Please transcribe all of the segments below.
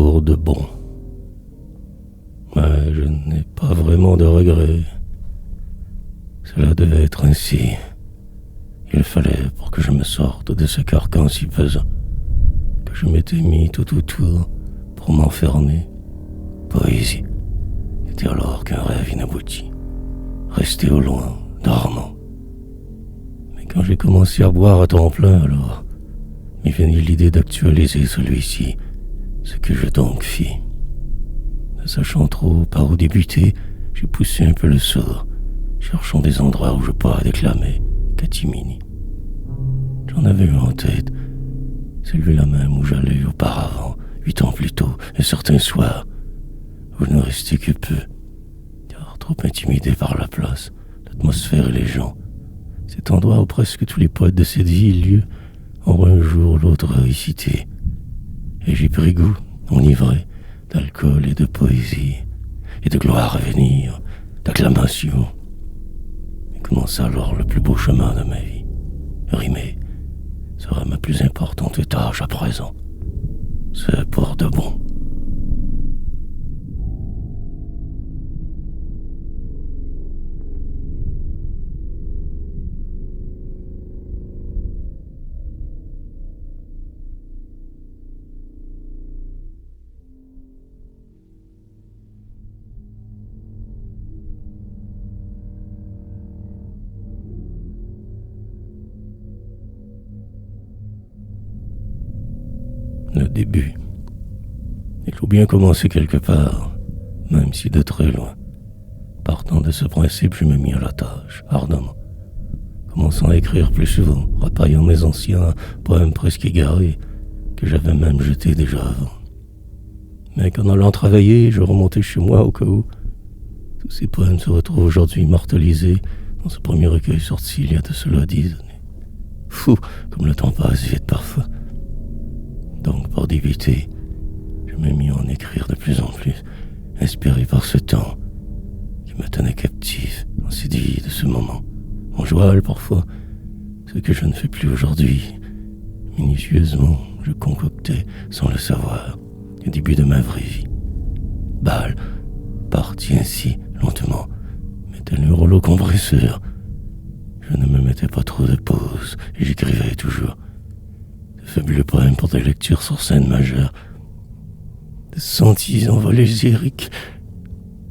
pour de bon. Mais je n'ai pas vraiment de regrets. Cela devait être ainsi. Il fallait pour que je me sorte de ce carcan si pesant que je m'étais mis tout autour pour m'enfermer. Poésie n'était alors qu'un rêve inabouti, resté au loin, dormant. Mais quand j'ai commencé à boire à temps plein, alors m'est venue l'idée d'actualiser celui-ci, ce que je donc fis. Ne sachant trop par où débuter, j'ai poussé un peu le sort, cherchant des endroits où je pourrais déclamer catimini. J'en avais eu en tête, celui-là même où j'allais auparavant, 8 ans plus tôt, un certain soir, où je ne restais que peu, car trop intimidé par la place, l'atmosphère et les gens. Cet endroit où presque tous les poètes de cette ville ont un jour ou l'autre récité. Et j'y pris goût, enivré d'alcool et de poésie, et de gloire à venir, d'acclamation. Et commença alors le plus beau chemin de ma vie. Rimer sera ma plus importante tâche à présent. C'est pour de bon. Le début. Il faut bien commencer quelque part, même si de très loin. Partant de ce principe, je me mis à la tâche, ardemment, commençant à écrire plus souvent, repaillant mes anciens poèmes presque égarés, que j'avais même jetés déjà avant. Mais qu'en allant travailler, je remontais chez moi au cas où tous ces poèmes se retrouvent aujourd'hui martelisés dans ce premier recueil sorti il y a de cela 10 années. Fou, comme le temps passe vite parfois. Donc, pour débuter, je me mis à en écrire de plus en plus, inspiré par ce temps qui me tenait captif, en séduit de ce moment. En joual parfois, ce que je ne fais plus aujourd'hui. Minutieusement, je concoctais, sans le savoir, le début de ma vraie vie. Balle, parti ainsi, lentement, mais tel un rouleau compresseur. Je ne me mettais pas trop de pause, et j'écrivais toujours. De fabuleux poèmes pour des lectures sur scène majeure. De sentis envolés lyriques.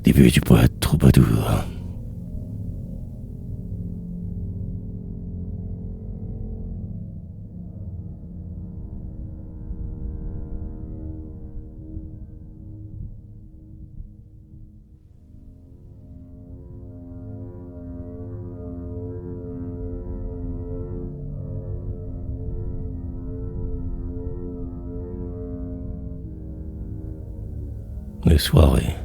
Début du poète troubadour. Les soirées.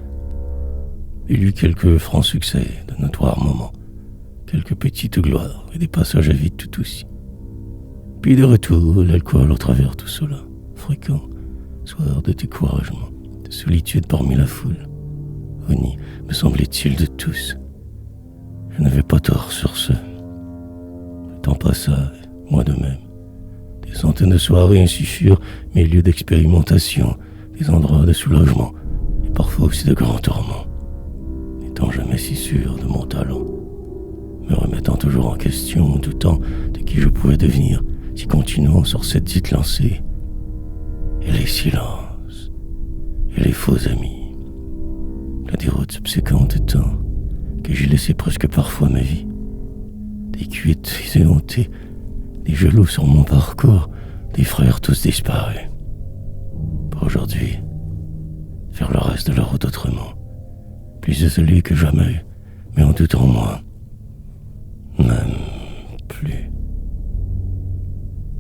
Il y eut quelques francs succès, de notoires moments, quelques petites gloires et des passages à vide tout aussi. Puis de retour, l'alcool au travers tout cela, fréquent, soir de découragement, de solitude parmi la foule. Honni, me semblait-il, de tous. Je n'avais pas tort sur ce. Le temps passa, moi de même. Des centaines de soirées ainsi furent mes lieux d'expérimentation, des endroits de soulagement, parfois aussi de grands tourments, n'étant jamais si sûr de mon talent, me remettant toujours en question, doutant de qui je pouvais devenir si continuant sur cette dite lancée. Et les silences, et les faux amis, la déroute subséquente étant que j'ai laissé presque parfois ma vie, des cuites éhontées, des jaloux sur mon parcours, des frères tous disparus. Pour aujourd'hui, faire le reste de la route autrement, plus isolé que jamais, mais en doutant moins, même plus.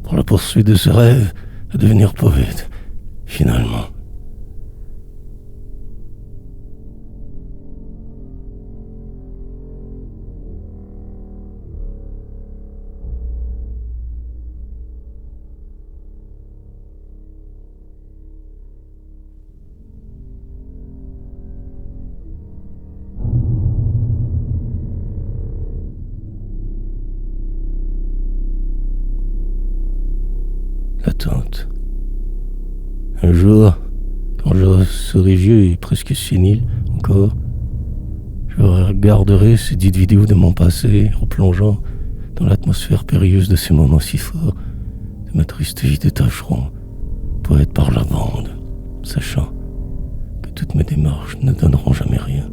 Pour la poursuite de ce rêve, à devenir poète, finalement. L'attente. Un jour, quand je serai vieux et presque sénile encore, je regarderai ces dites vidéos de mon passé, replongeant dans l'atmosphère périlleuse de ces moments si forts, de ma triste vie de tâcheron, poète par la bande, sachant que toutes mes démarches ne donneront jamais rien.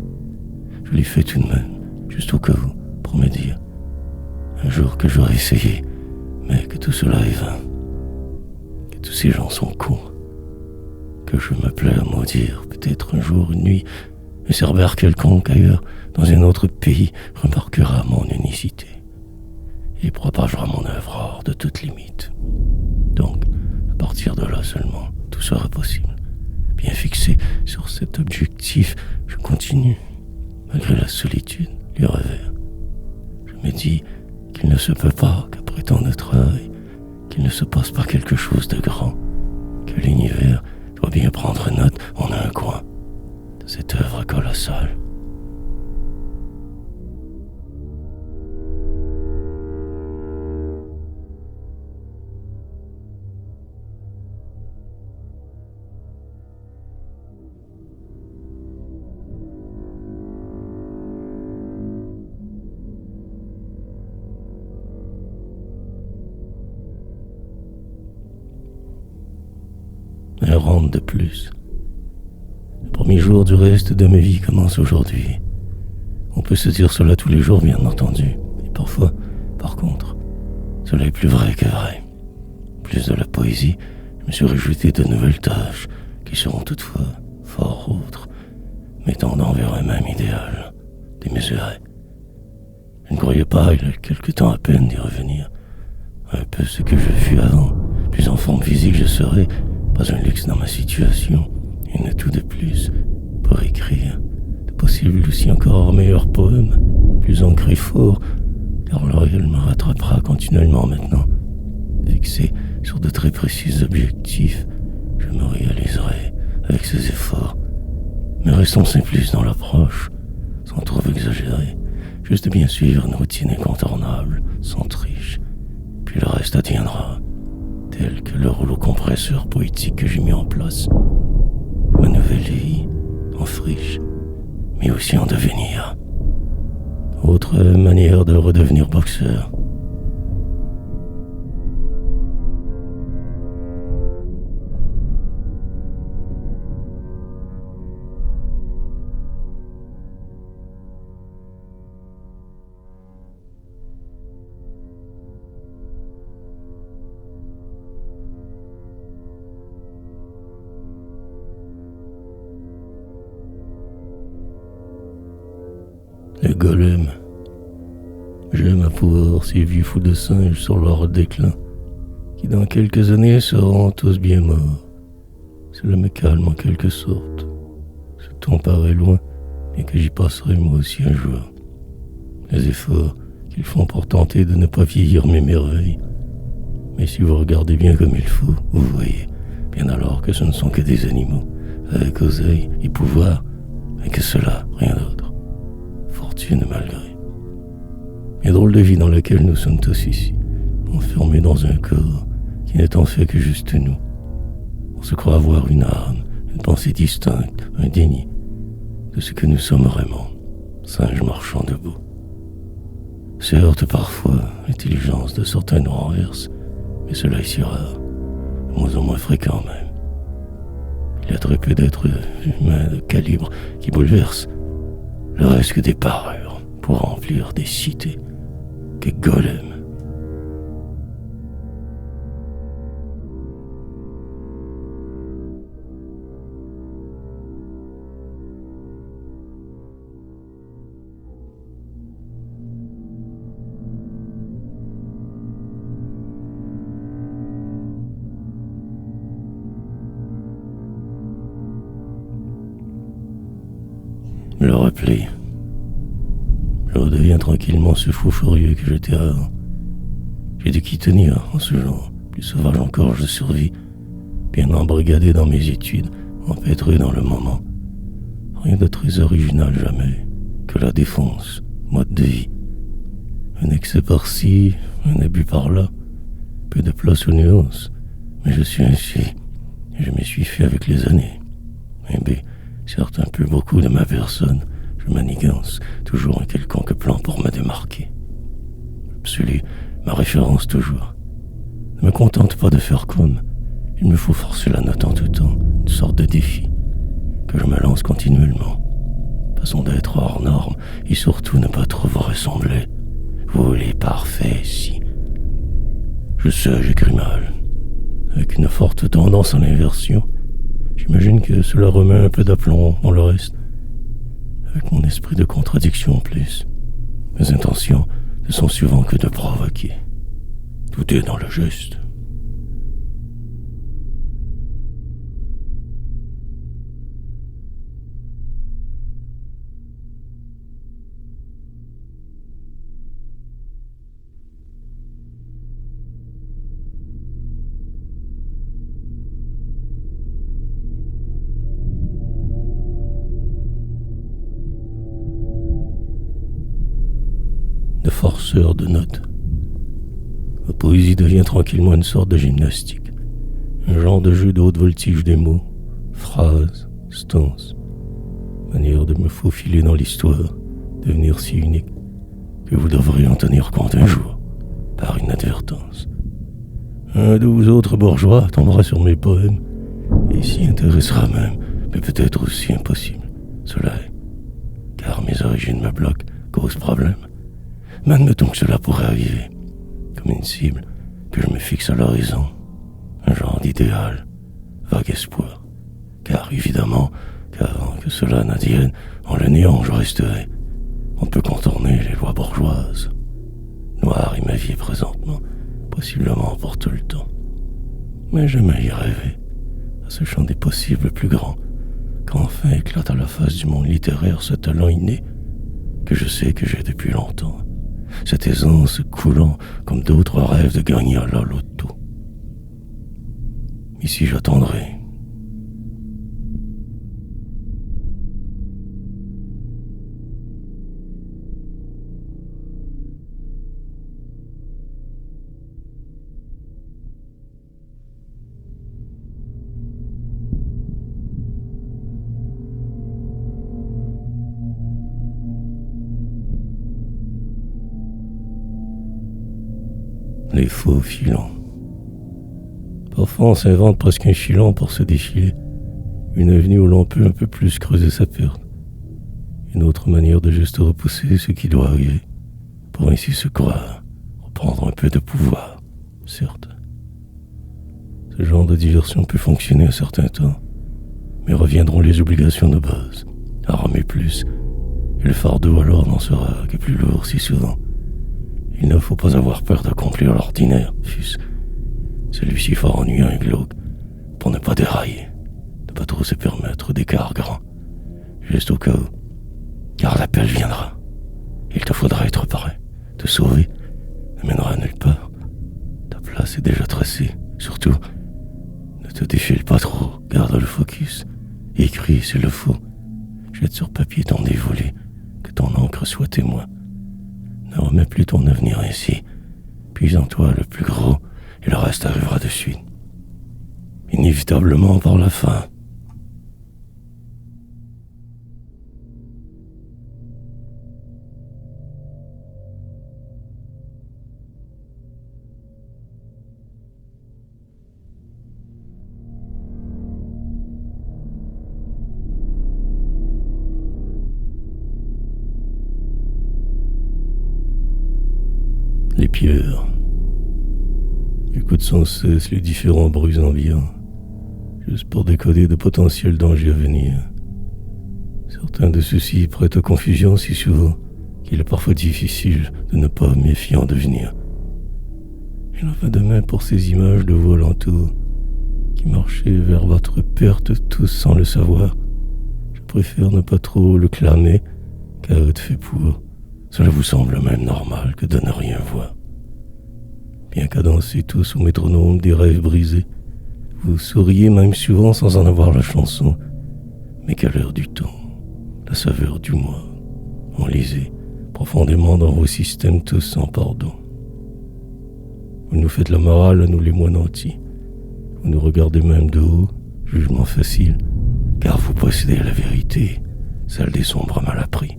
Je l'ai fait tout de même, juste au cas où, pour me dire, un jour que j'aurai essayé, mais que tout cela est vain, que tous ces gens sont cons, que je me plais à maudire, peut-être un jour, une nuit, un cerbère quelconque ailleurs, dans un autre pays, remarquera mon unicité et propagera mon œuvre hors de toute limite. Donc, à partir de là seulement, tout sera possible. Bien fixé sur cet objectif, je continue, malgré la solitude, les revers. Je me dis qu'il ne se peut pas qu'après tant de travail, qu'il ne se passe pas quelque chose de grand, que l'univers doit bien prendre note en un coin de cette œuvre colossale. Un round de plus. Le premier jour du reste de ma vie commence aujourd'hui. On peut se dire cela tous les jours, bien entendu. Et parfois, par contre, cela est plus vrai que vrai. Plus de la poésie, je me suis rajouté de nouvelles tâches qui seront toutefois fort autres, mais tendant vers un même idéal, démesuré. Je ne croyais pas, il y a quelque temps à peine, d'y revenir. Un peu ce que je fus avant, plus en forme physique je serais, pas un luxe dans ma situation, et ne tout de plus pour écrire de possibles aussi encore meilleurs poèmes, plus ancrés fort, car l'oreille me rattrapera continuellement maintenant. Fixé sur de très précis objectifs, je me réaliserai avec ces efforts, mais restons simplistes dans l'approche, sans trop exagérer, juste bien suivre une routine incontournable, sans triche, puis le reste adviendra. Tel que le rouleau compresseur poétique que j'ai mis en place. Ma nouvelle vie, en friche, mais aussi en devenir. Autre manière de redevenir boxeur. Le golem. J'aime à pouvoir ces vieux fous de singes sur leur déclin, qui dans quelques années seront tous bien morts. Cela me calme en quelque sorte. Ce temps paraît loin, bien que j'y passerai moi aussi un jour. Les efforts qu'ils font pour tenter de ne pas vieillir m'émerveillent. Mais si vous regardez bien comme il faut, vous voyez bien alors que ce ne sont que des animaux, avec oseille et pouvoir, et que cela, rien d'autre. Fortune malgré. Et drôle de vie dans laquelle nous sommes tous ici, enfermés dans un corps qui n'est en fait que juste nous. On se croit avoir une âme, une pensée distincte, un déni de ce que nous sommes vraiment, singes marchant debout. Se heurte parfois l'intelligence de certains nous renverse, mais cela est si rare, de moins en moins fréquent même. Il y a très peu d'êtres humains de calibre qui bouleversent. Le reste que des parures pour remplir des cités, que golem. Le repli. Je redeviens tranquillement ce fou furieux que j'étais avant. J'ai dû qu'y tenir en ce genre, plus sauvage encore je survis, bien embrigadé dans mes études, empêtré dans le moment. Rien de très original jamais, que la défonce, mode de vie. Un excès par-ci, un abus par-là, peu de place aux nuances, mais je suis ainsi, et je m'y suis fait avec les années. Eh bien, Certes, un peu beaucoup de ma personne, je manigance toujours un quelconque plan pour me démarquer. L'absolu, ma référence toujours. Ne me contente pas de faire comme. Il me faut forcer la note en tout temps, une sorte de défi, que je me lance continuellement. Façon d'être hors norme, et surtout ne pas trop vous ressembler. Vous les parfaits, si. Je sais, j'écris mal. Avec une forte tendance à l'inversion, j'imagine que cela remet un peu d'aplomb dans le reste. Avec mon esprit de contradiction en plus. Mes intentions ne sont souvent que de provoquer. Tout est dans le juste. De forceur de notes. Ma poésie devient tranquillement une sorte de gymnastique, un genre de jeu de haute voltige des mots, phrases, stances, manière de me faufiler dans l'histoire, devenir si unique que vous devriez en tenir compte un jour, par inadvertance. Un de vous autres bourgeois tombera sur mes poèmes et s'y intéressera même, mais peut-être aussi impossible. Cela est, car mes origines me bloquent, causent problème. Mais admettons que cela pourrait arriver, comme une cible que je me fixe à l'horizon, un genre d'idéal, vague espoir. Car évidemment, qu'avant que cela n'advienne, en le néant je resterai. On ne peut contourner les lois bourgeoises. Noire est ma vie présentement, possiblement pour tout le temps. Mais j'aimais y rêver, à ce champ des possibles plus grand, qu'enfin éclate à la face du monde littéraire ce talent inné que je sais que j'ai depuis longtemps. Cette aisance coulant comme d'autres rêvent de gagner à la loto. Ici j'attendrai. Les faux filons. Parfois on s'invente presque un filon pour se défiler, une avenue où l'on peut un peu plus creuser sa perte, une autre manière de juste repousser ce qui doit arriver, pour ainsi se croire, reprendre un peu de pouvoir, certes. Ce genre de diversion peut fonctionner un certain temps, mais reviendront les obligations de base, à ramer plus, et le fardeau alors n'en sera que plus lourd si souvent. Il ne faut pas avoir peur d'accomplir l'ordinaire, fût-ce celui-ci fort ennuyant et glauque, pour ne pas dérailler, ne pas trop se permettre d'écarts grands, juste au cas où, car l'appel viendra. Il te faudra être prêt. Te sauver ne mènera nulle part. Ta place est déjà tracée. Surtout, ne te défile pas trop, garde le focus. Écris s'il le faut. Jette sur papier ton dévolu, que ton encre soit témoin. Ne remets plus ton avenir ainsi. Puis en toi le plus gros, et le reste arrivera de suite. Inévitablement par la fin. Les pierres. Écoute sans cesse les différents bruits ambiants, juste pour décoder de potentiels dangers à venir. Certains de ceux-ci prêtent à confusion si souvent qu'il est parfois difficile de ne pas méfier en devenir. Il en va de même pour ces images de vous alentour, qui marchaient vers votre perte tous sans le savoir. Je préfère ne pas trop le clamer, car être fait pour. Cela vous semble même normal que de ne rien voir. Bien qu'à danser tous au métronome des rêves brisés, vous souriez même souvent sans en avoir la chanson, mais qu'à l'heure du temps, la saveur du mois, enlisée profondément dans vos systèmes tous sans pardon. Vous nous faites la morale à nous les mois nantis, vous nous regardez même de haut, jugement facile, car vous possédez la vérité, celle des sombres mal appris,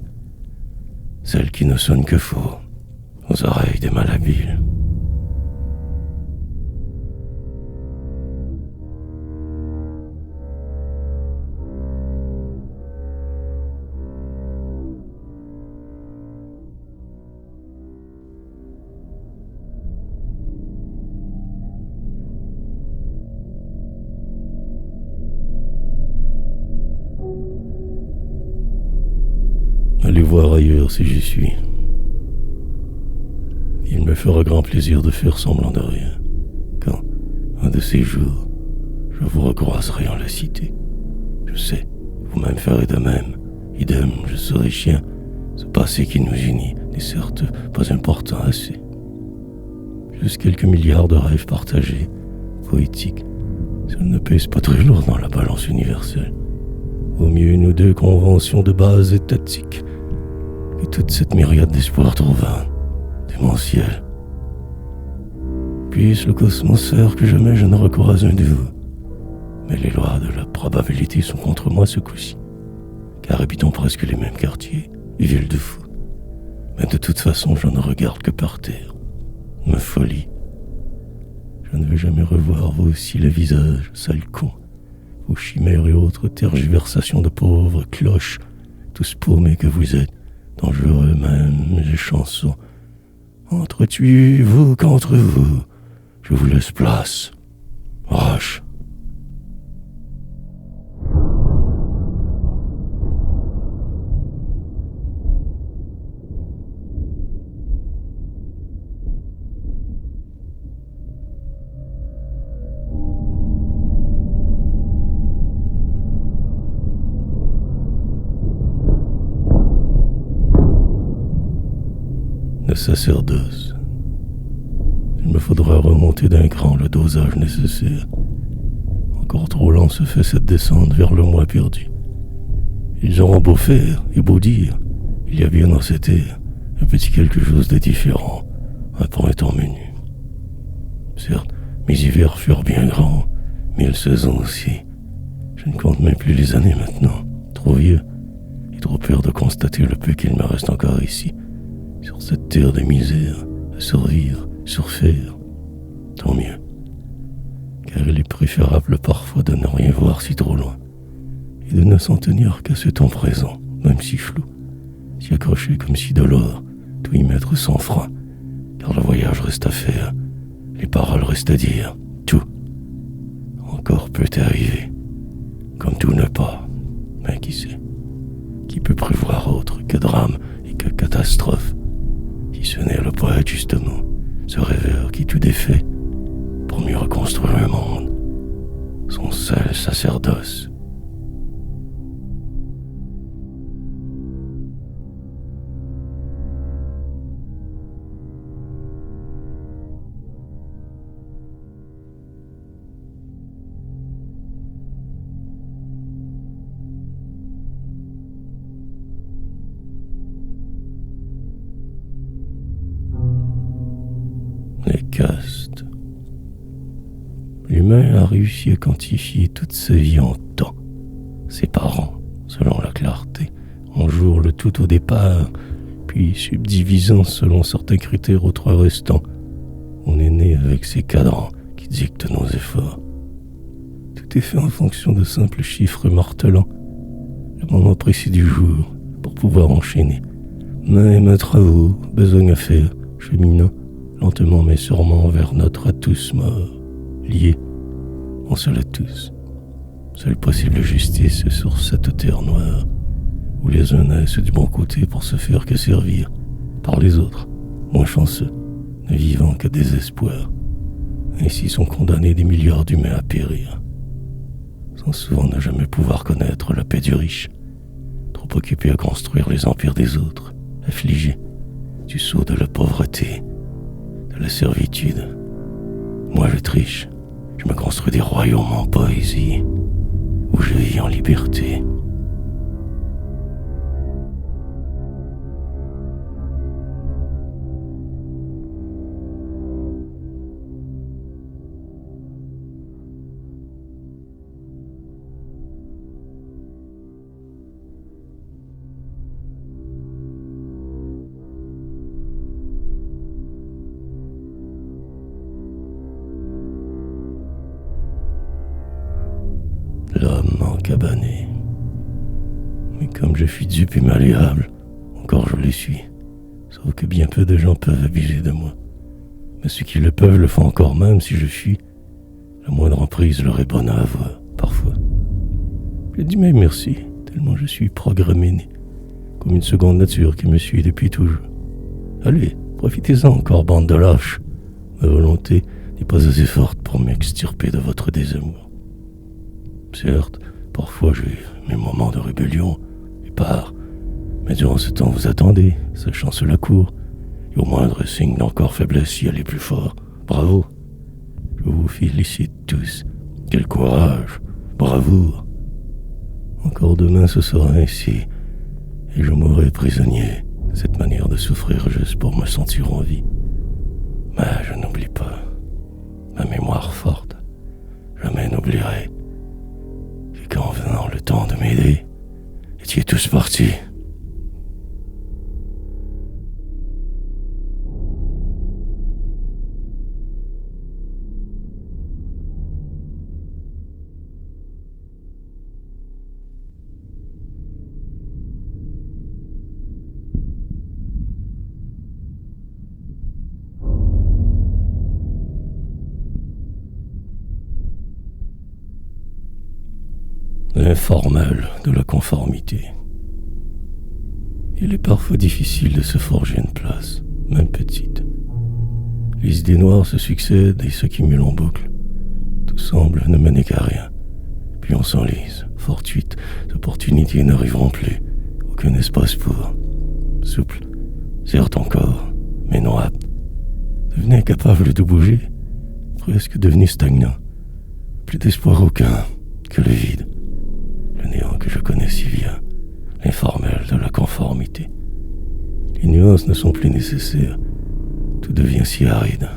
celle qui ne sonne que faux aux oreilles des malhabiles. Allez voir ailleurs si j'y suis. Il me fera grand plaisir de faire semblant de rien, quand, un de ces jours, je vous recroiserai en la cité. Je sais, vous-même ferez de même. Idem, je serai chien. Ce passé qui nous unit n'est certes pas important assez. Juste quelques milliards de rêves partagés, poétiques. Ça ne pèse pas très lourd dans la balance universelle. Au mieux une ou deux conventions de base étatiques. Et toute cette myriade d'espoirs trop vains, démentiels. Puisse le cosmos faire que jamais je ne recroise un de vous. Mais les lois de la probabilité sont contre moi ce coup-ci. Car habitons presque les mêmes quartiers et villes de fous. Mais de toute façon, je ne regarde que par terre. Ma folie. Je ne veux jamais revoir vous aussi les visages, sales cons. Vos chimères et autres tergiversations de pauvres cloches, tous paumés que vous êtes, dangereux même, les chansons. Entretuez-vous qu'entre vous, je vous laisse place. Roche. Le sacerdoce. Il me faudra remonter d'un cran le dosage nécessaire. Encore trop lent se fait cette descente vers le moi perdu. Ils auront beau faire et beau dire, il y a bien dans cette ère un petit quelque chose de différent, un point étant menu. Certes, mes hivers furent bien grands, 1000 saisons aussi. Je ne compte même plus les années maintenant, trop vieux, et trop peur de constater le peu qu'il me reste encore ici, sur cette terre de misère, à survivre, surfaire. Tant mieux, car il est préférable parfois de ne rien voir si trop loin, et de ne s'en tenir qu'à ce temps présent, même si flou, s'y accrocher comme si de l'or, tout y mettre sans frein, car le voyage reste à faire, les paroles restent à dire, tout. Encore peut arriver, comme tout ne pas, mais qui sait, qui peut prévoir autre que drame et que catastrophe, si ce n'est le poète justement, ce rêveur qui tout défait, pour mieux reconstruire un monde, son seul sacerdoce. Les castes. L'humain a réussi à quantifier toute sa vie en temps, séparant, selon la clarté, en jour le tout au départ, puis subdivisant selon certains critères aux 3 restants. On est né avec ces cadrans qui dictent nos efforts. Tout est fait en fonction de simples chiffres martelants, le moment précis du jour, pour pouvoir enchaîner. Même travaux, besogne à faire, cheminant, lentement mais sûrement vers notre à tous mort, liés, en seul à tous. Seule possible justice sur cette terre noire, où les uns naissent du bon côté pour se faire que servir, par les autres, moins chanceux, ne vivant que désespoir. Ainsi sont condamnés des milliards d'humains à périr, sans souvent ne jamais pouvoir connaître la paix du riche, trop occupés à construire les empires des autres, affligés du sceau de la pauvreté, de la servitude. Moi je triche, je me construis des royaumes en poésie, où je vis en liberté. cabané. Mais comme je suis dupe et malléable, encore je le suis. Sauf que bien peu de gens peuvent abuser de moi. Mais ceux qui le peuvent le font encore même si je fuis. La moindre emprise leur est bonne à avoir, parfois. Je dis même merci, tellement je suis programmé, comme une seconde nature qui me suit depuis toujours. Allez, profitez-en encore, bande de lâches. Ma volonté n'est pas assez forte pour m'extirper de votre désamour. Certes, parfois j'ai mes moments de rébellion et peur, mais durant ce temps vous attendez, sachant cela court, et au moindre signe d'encore faiblesse y aller plus fort. Bravo. Je vous félicite tous. Quel courage. Bravoure. Encore demain ce sera ainsi, et je mourrai prisonnier de cette manière de souffrir juste pour me sentir en vie. Mais je n'oublie pas. Ma mémoire forte, jamais n'oublierai. Et quand venant le temps de m'aider, étiez tous partis. L'informel de la conformité. Il est parfois difficile de se forger une place, même petite. Les idées noires se succèdent et s'accumulent en boucle. Tout semble ne mener qu'à rien. Puis on s'enlise. Fortuites opportunités n'arriveront plus. Aucun espace pour. Souple, certes encore, mais non apte. Devenu incapable de bouger, presque devenu stagnant. Plus d'espoir aucun que le vide. Le néant que je connais si bien, l'informel de la conformité. Les nuances ne sont plus nécessaires, tout devient si aride.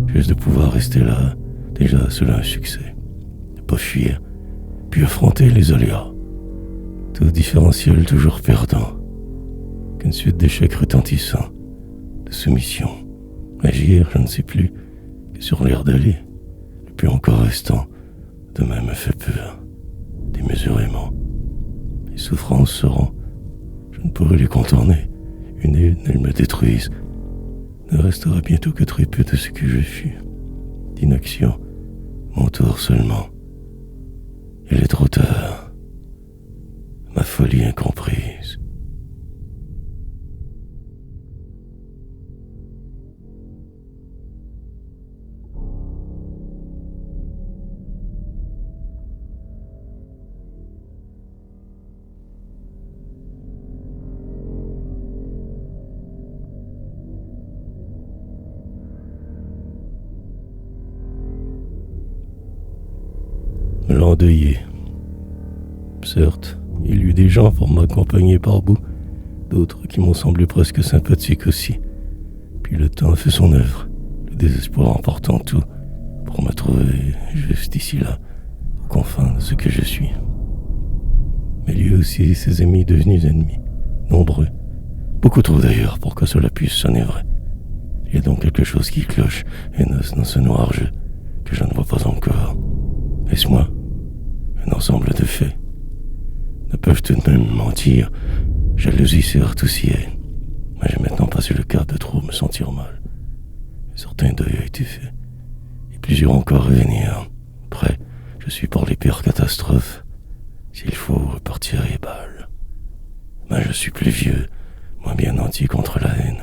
Juste de pouvoir rester là, déjà cela un succès. De pas fuir, puis affronter les aléas. Tout différentiel toujours perdant. Qu'une suite d'échecs retentissants, de soumission. Agir, je ne sais plus, que sur l'air d'aller. Le plus encore restant, demain me fait peur. Démesurément. Les souffrances seront, je ne pourrai les contourner. Une à une, elles me détruisent. Ne restera bientôt que très peu de ce que je fus. D'inaction, mon tour seulement. Il est trop tard. Ma folie incomprise. L'endeuillé. Certes, il y eut des gens pour m'accompagner par bout, d'autres qui m'ont semblé presque sympathiques aussi. Puis le temps a fait son œuvre, le désespoir emportant tout, pour me trouver juste ici là, aux confins de ce que je suis. Mais lui aussi, ses amis devenus ennemis, nombreux, beaucoup trop d'ailleurs pour que cela puisse sonner vrai. Il y a donc quelque chose qui cloche et noce dans ce noir jeu que je ne vois pas encore. Est-ce moi? Un ensemble de faits. Ne peuvent tout de même mentir. Jalousie certes aussi est. Mais j'ai maintenant passé le cap de trop me sentir mal. Un certain deuil a été fait. Et plusieurs encore à venir. Prêt, je suis pour les pires catastrophes. S'il faut repartir les balles. Mais je suis plus vieux, moins bien nanti contre la haine.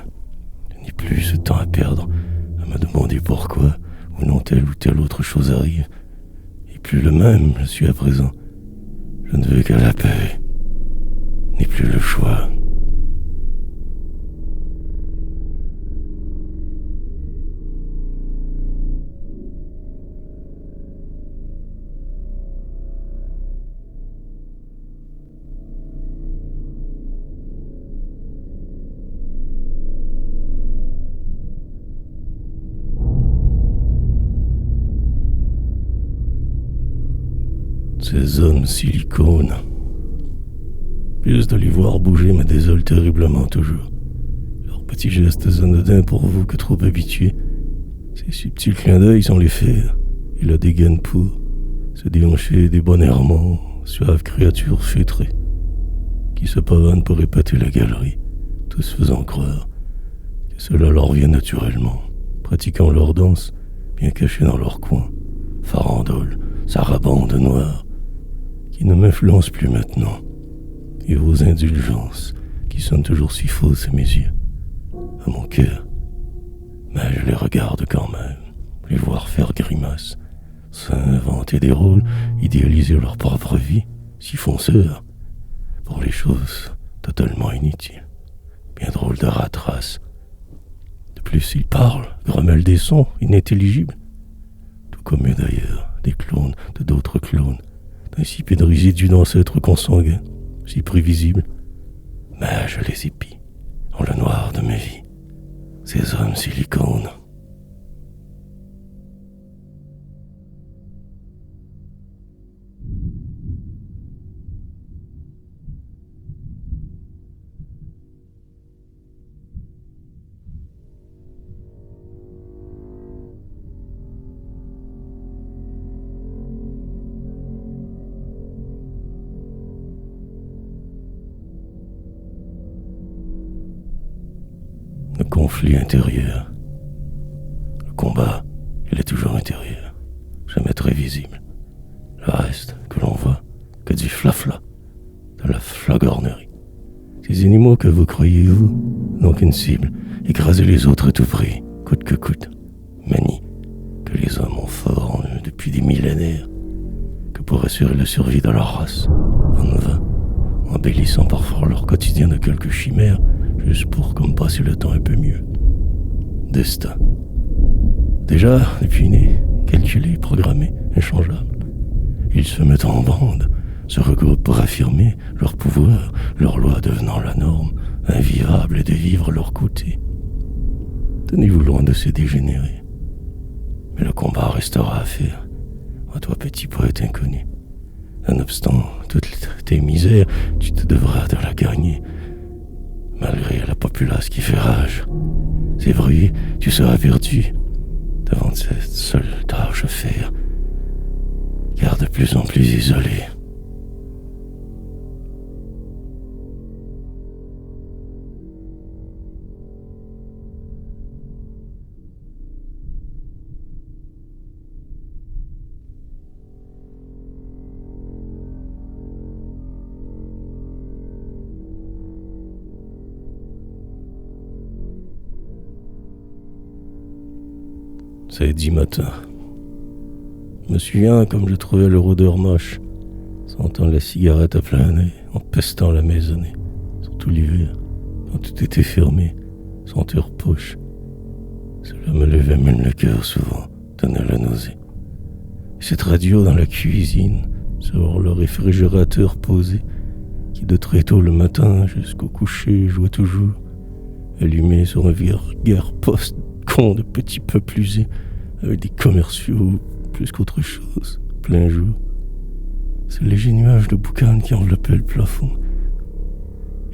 Je n'ai plus ce temps à perdre à me demander pourquoi ou non telle ou telle autre chose arrive. Plus le même, je suis à présent. Je ne veux qu'à la paix, ni plus le choix. Ces hommes silicone. Juste de les voir bouger me désole terriblement toujours. Leurs petits gestes anodins pour vous que trop habitués. Ces subtils clins d'œil sont les faits. Et la dégaine pour se déhancher des bonhommes suaves créatures feutrées, qui se pavanent pour épater la galerie, tous faisant croire que cela leur vient naturellement, pratiquant leur danse, bien cachés dans leur coin, farandole, sarabande noire, qui ne m'influencent plus maintenant, et vos indulgences, qui sonnent toujours si fausses à mes yeux, à mon cœur. Mais je les regarde quand même, les voir faire grimace, s'inventer des rôles, idéaliser leur propre vie, si fonceurs, pour les choses totalement inutiles, bien drôles de rattrace. De plus, ils parlent, grommellent des sons inintelligibles, tout comme eux d'ailleurs, des clones de d'autres clones, d'insipides résidus d'ancêtres consanguins, si prévisibles. Mais je les épie, en le noir de ma vie, ces hommes silicones. Le conflit intérieur. Le combat, il est toujours intérieur, jamais très visible. Le reste, que l'on voit, que du flafla, de la flagornerie. Ces animaux que vous croyez, vous, n'ont qu'une cible, écraser les autres à tout prix, coûte que coûte. Manie que les hommes ont fort en eux depuis des millénaires, que pour assurer la survie de leur race, en vain, embellissant parfois leur quotidien de quelques chimères, juste pour comme passer le temps un peu mieux. Destin. Déjà, depuis né, calculé, programmé, inchangeable. Ils se mettent en bande, se regroupent pour affirmer leur pouvoir, leur loi devenant la norme, invivable et de vivre à leur côté. Tenez-vous loin de ces dégénérés. Mais le combat restera à faire, à toi petit poète inconnu. Nonobstant toutes tes misères, tu te devras de la gagner, malgré la populace qui fait rage. C'est vrai, tu seras perdu devant cette seule tâche à faire, car de plus en plus isolé. C'est 10 matins. Je me souviens comme je trouvais le rôdeur moche, sentant la cigarette à plein nez, en pestant la maisonnée, surtout l'hiver, quand tout était fermé, senteur poche. Cela me levait même le cœur souvent, donnait la nausée. Et cette radio dans la cuisine, sur le réfrigérateur posé, qui de très tôt le matin jusqu'au coucher jouait toujours, allumé sur un vulgaire poste con de petits peuple usés, avec des commerciaux plus qu'autre chose, plein jour. Ce léger nuage de boucan qui enveloppait le plafond.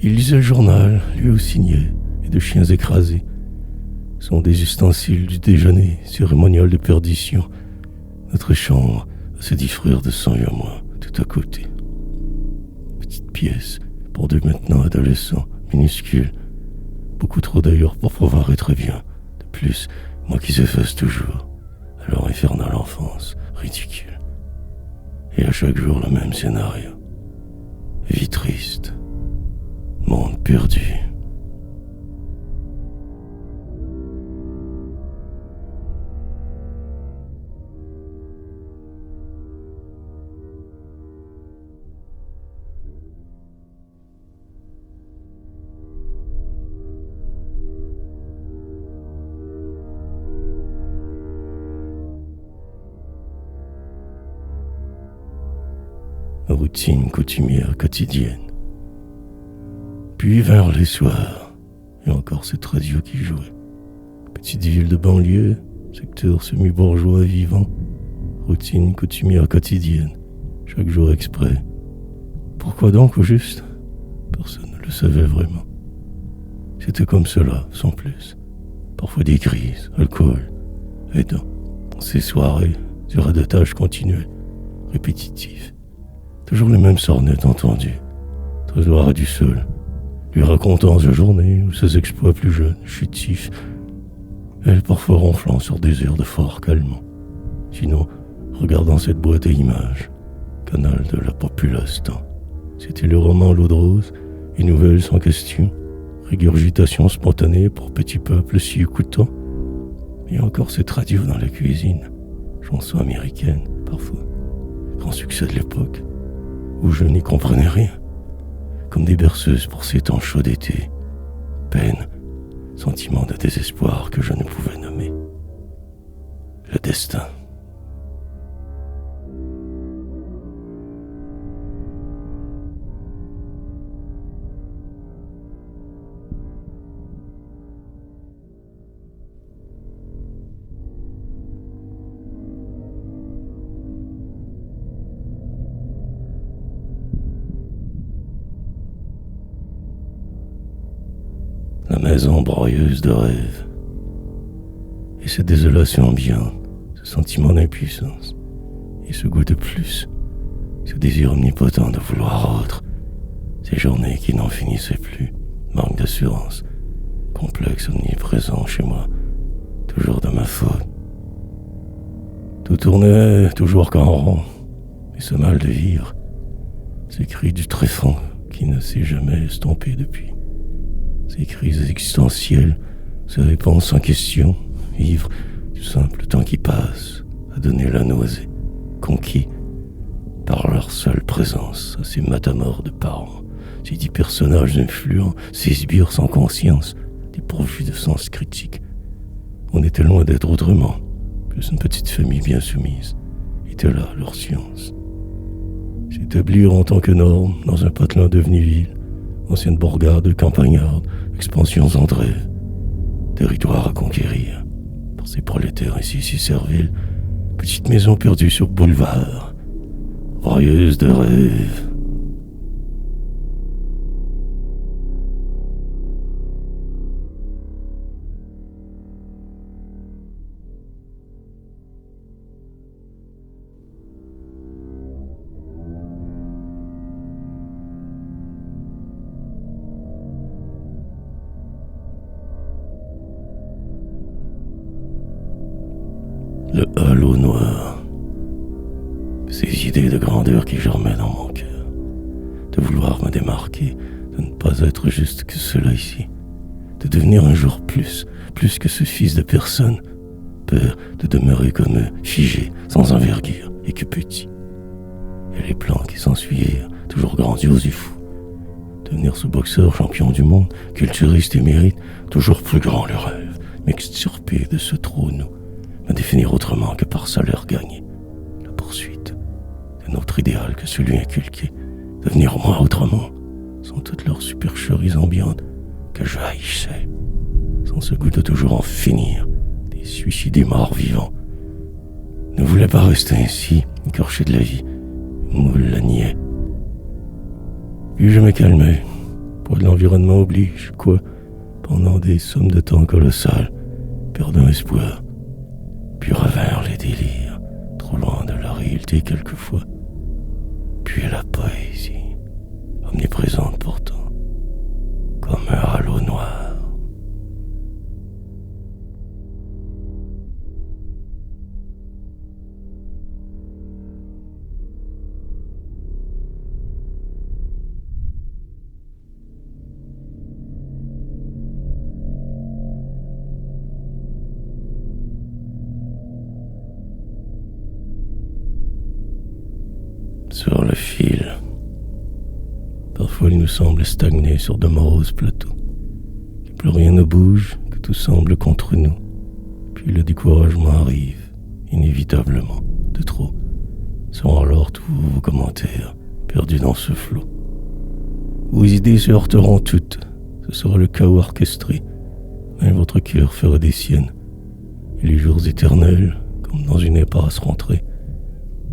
Il lisait le journal, lui au signet, et de chiens écrasés. Sont des ustensiles du déjeuner, cérémonial de perdition. Notre chambre, à se diffrire de sang et à moi, tout à côté. Petite pièce, pour deux maintenant adolescents, minuscule. Beaucoup trop d'ailleurs pour pouvoir être bien. De plus, moi qui s'efface toujours. À leur infernale enfance, ridicule. Et à chaque jour le même scénario. Vie triste. Monde perdu. Routine coutumière quotidienne. Puis vinrent les soirs, et encore cette radio qui jouait. Petite ville de banlieue, secteur semi-bourgeois vivant, routine coutumière quotidienne, chaque jour exprès. Pourquoi donc au juste? Personne ne le savait vraiment. C'était comme cela, sans plus. Parfois des crises, alcool, et dans ces soirées, sur des tâches continuelles, répétitives. Toujours les mêmes sornettes entendues, trésor du seul, lui racontant sa journée ou ses exploits plus jeunes, chétifs, elle parfois ronflant sur des airs de fort calmant. Sinon, regardant cette boîte à images, canal de la populace temps. C'était le roman L'eau de rose, une nouvelle sans question, régurgitation spontanée pour petit peuple si écoutant. Et encore cette radio dans la cuisine, chanson américaine parfois, grand succès de l'époque, où je n'y comprenais rien, comme des berceuses pour ces temps chauds d'été, peine, sentiment de désespoir que je ne pouvais nommer. Le destin. La maison broyeuse de rêves. Et cette désolation ambiante, ce sentiment d'impuissance, et ce goût de plus, ce désir omnipotent de vouloir autre, ces journées qui n'en finissaient plus, manque d'assurance, complexe omniprésent chez moi, toujours de ma faute. Tout tournait toujours qu'en rond, et ce mal de vivre, ces cris du tréfonds qui ne s'est jamais estompé depuis. Ces crises existentielles, ces réponses sans question, vivre du simple temps qui passe, à donner la nausée, conquis par leur seule présence à ces matamores de parents, ces 10 personnages influents, ces sbires sans conscience, dépourvus de sens critique. On était loin d'être autrement, plus une petite famille bien soumise, était là leur science. S'établir en tant que norme dans un patelin devenu ville, ancienne bourgade campagnarde, expansions en rêve, territoire à conquérir, par ces prolétaires ainsi si serviles, petite maison perdue sur boulevard, broyeuse de rêves. Le halo noir, ces idées de grandeur qui germaient dans mon cœur, de vouloir me démarquer, de ne pas être juste que cela ici, de devenir un jour plus que ce fils de personne, peur de demeurer comme eux, figé, sans envergure, et que petit. Et les plans qui s'ensuivent, toujours grandioses et fous, devenir ce boxeur champion du monde, culturiste et mérite, toujours plus grand le rêve, m'extirper de ce trône, me définir autrement que par salaire gagné, la poursuite d'un autre idéal que celui inculqué, devenir moi autrement, sans toutes leurs supercheries ambiantes que je haïssais, sans ce goût de toujours en finir, des suicidés morts vivants. Ne voulais pas rester ainsi, écorché de la vie, moule la niais. Puis je me calmais, poids de l'environnement oblige, quoi, pendant des sommes de temps colossales, perdant espoir. Puis revinrent les délires, trop loin de la réalité quelquefois. Puis la poésie, omniprésente pourtant, comme un halo noir. Sur le fil. Parfois il nous semble stagner sur de moroses plateaux, que plus rien ne bouge, que tout semble contre nous. Puis le découragement arrive, inévitablement, de trop. Sont alors tous vos commentaires, perdus dans ce flot. Vos idées se heurteront toutes, ce sera le chaos orchestré. Même votre cœur fera des siennes. Et les jours éternels, comme dans une impasse rentrée,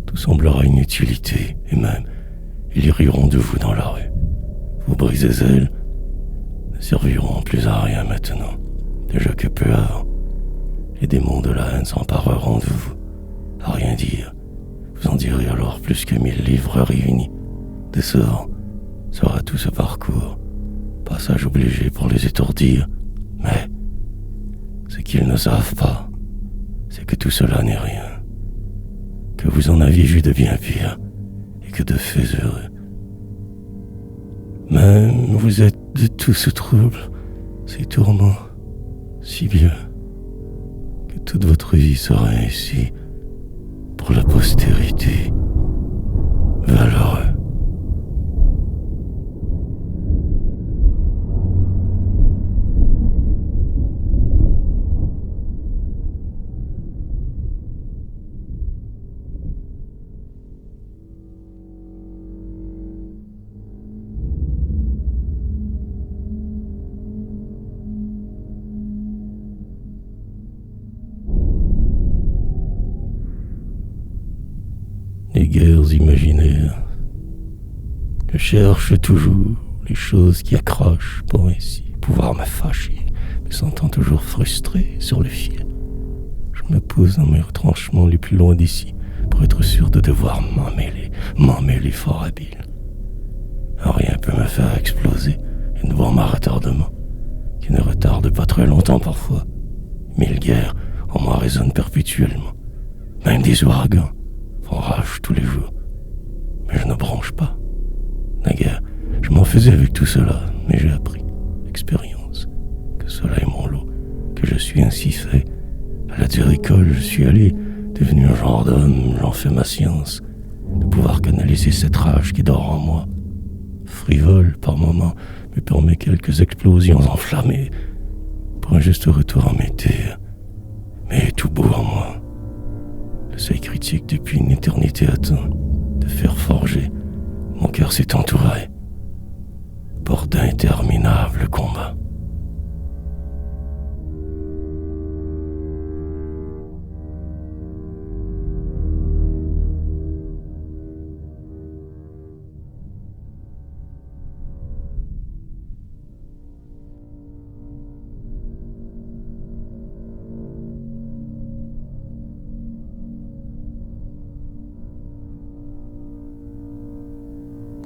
tout semblera inutilité, et même, ils riront de vous dans la rue. Vos brisez ailes ne serviront plus à rien maintenant, déjà que peu avant. Les démons de la haine s'empareront de vous, à rien dire. Vous en direz alors plus que 1000 livres réunis, décevant sera tout ce parcours, passage obligé pour les étourdir. Mais ce qu'ils ne savent pas, c'est que tout cela n'est rien, que vous en aviez vu de bien pire et que de faits heureux. Même vous êtes de tout ce trouble, ces tourments, si bien que toute votre vie sera ainsi pour la postérité. Valeureux. Les guerres imaginaires. Je cherche toujours les choses qui accrochent pour ainsi pouvoir me fâcher, me sentant toujours frustré sur le fil. Je me pose dans mes retranchements les plus loin d'ici pour être sûr de devoir m'en mêler fort habile. Rien peut me faire exploser une bombe à retardement, qui ne retarde pas très longtemps parfois. Mille guerres en moi résonnent perpétuellement, même des ouragans font rage tous les jours. Mais je ne bronche pas. Naguère, je m'en faisais avec tout cela, mais j'ai appris, expérience, que cela est mon lot, que je suis ainsi fait. À la dure école, je suis allé, devenu un genre d'homme, j'en fais ma science, de pouvoir canaliser cette rage qui dort en moi. Frivole, par moments, me permet quelques explosions enflammées, pour un juste retour en mes terres, mais tout beau en moi. Le seuil critique depuis une éternité attend de faire forger. Mon cœur s'est entouré pour d'interminables combats.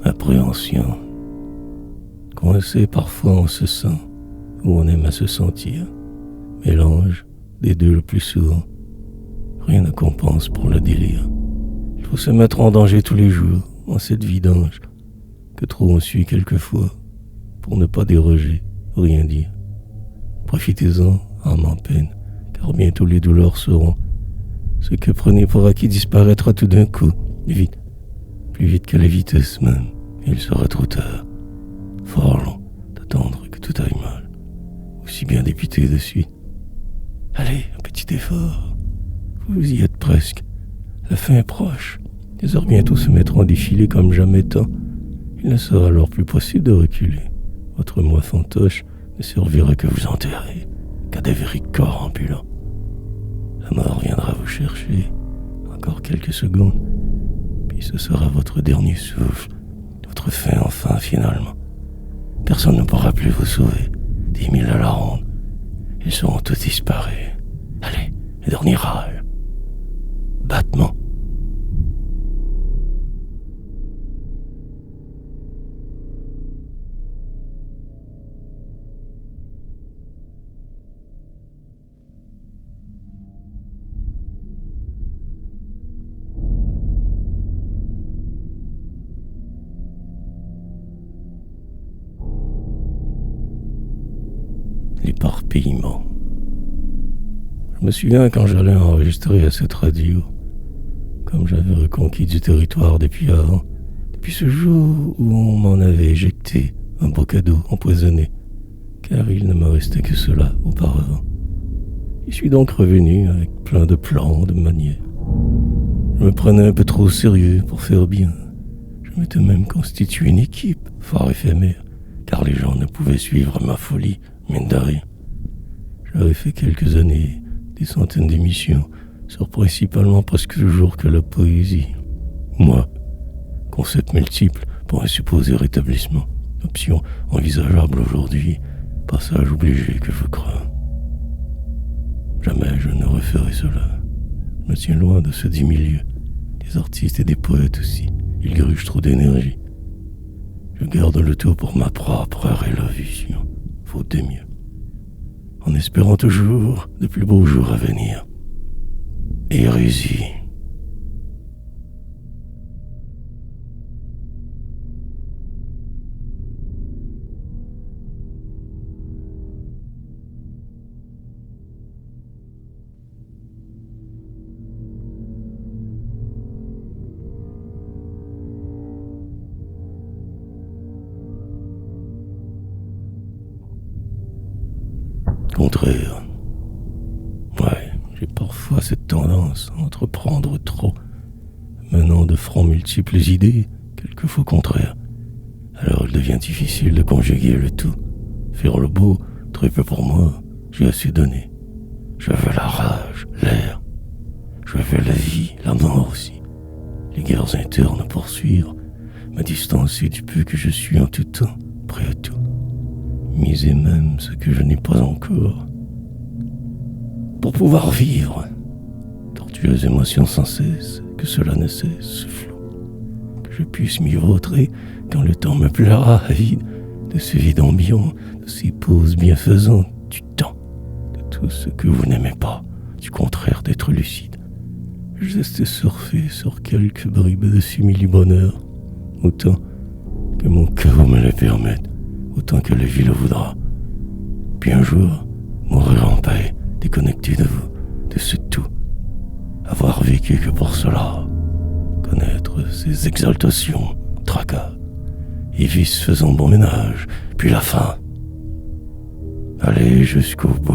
Appréhension. Coincé parfois on se sent, ou on aime à se sentir. Mélange des deux le plus souvent. Rien ne compense pour le délire. Il faut se mettre en danger tous les jours, en cette vidange, que trop on suit quelquefois, pour ne pas déroger, rien dire. Profitez-en, âme en peine, car bientôt les douleurs seront ce que prenez pour acquis disparaîtra tout d'un coup, vite. Plus vite que la vitesse même, et il sera trop tard. Fort long d'attendre que tout aille mal, aussi bien dépiter de suite. Allez, un petit effort. Vous y êtes presque. La fin est proche. Les heures bientôt se mettront à défiler comme jamais tant. Il ne sera alors plus possible de reculer. Votre moi fantoche ne servira que vous enterrer, cadavérique corps ambulant. La mort viendra vous chercher, encore quelques secondes, puis ce sera votre dernier souffle, votre fin enfin finalement. Personne ne pourra plus vous sauver, 10 000 à la ronde. Ils seront tous disparus. Allez, le dernier râle. Battement. L'éparpillement. Je me souviens quand j'allais enregistrer à cette radio, comme j'avais reconquis du territoire depuis avant, depuis ce jour où on m'en avait éjecté un beau cadeau empoisonné, car il ne me restait que cela auparavant. Je suis donc revenu avec plein de plans, de manières. Je me prenais un peu trop au sérieux pour faire bien. Je m'étais même constitué une équipe, fort éphémère, car les gens ne pouvaient suivre ma folie, mine de rien. J'avais fait quelques années, des centaines d'émissions, sur principalement presque toujours que la poésie. Moi, concept multiple pour un supposé rétablissement, option envisageable aujourd'hui, passage obligé que je crains. Jamais je ne referai cela. Je me tiens loin de ce dit milieu, des artistes et des poètes aussi, ils grugent trop d'énergie. Je garde le tout pour ma propre révolution, faute de mieux, en espérant toujours de plus beaux jours à venir. Hérésie. Contraire. Ouais, j'ai parfois cette tendance à entreprendre trop, menant de front multiples idées, quelquefois contraires. Alors il devient difficile de conjuguer le tout. Faire le beau, très peu pour moi, j'ai assez donné. Je veux la rage, l'air. Je veux la vie, la mort aussi. Les guerres internes à poursuivre, me distancer du peu que je suis en tout temps, prêt à tout. Miser même ce que je n'ai pas encore. Pour pouvoir vivre, tortueuse émotion sans cesse, que cela ne cesse, flou. Que je puisse m'y vautrer quand le temps me plaira, vide de ce vide ambiant, de ces pauses bienfaisantes du temps, de tout ce que vous n'aimez pas, du contraire d'être lucide. Je reste surfer sur quelques bribes de simili-bonheur, autant que mon cœur me le permette, autant que la vie le voudra. Puis un jour, mourir en paix, déconnecté de vous, de ce tout. Avoir vécu que pour cela. Connaître ses exaltations, tracas, et vices faisant bon ménage, puis la fin. Aller jusqu'au bout.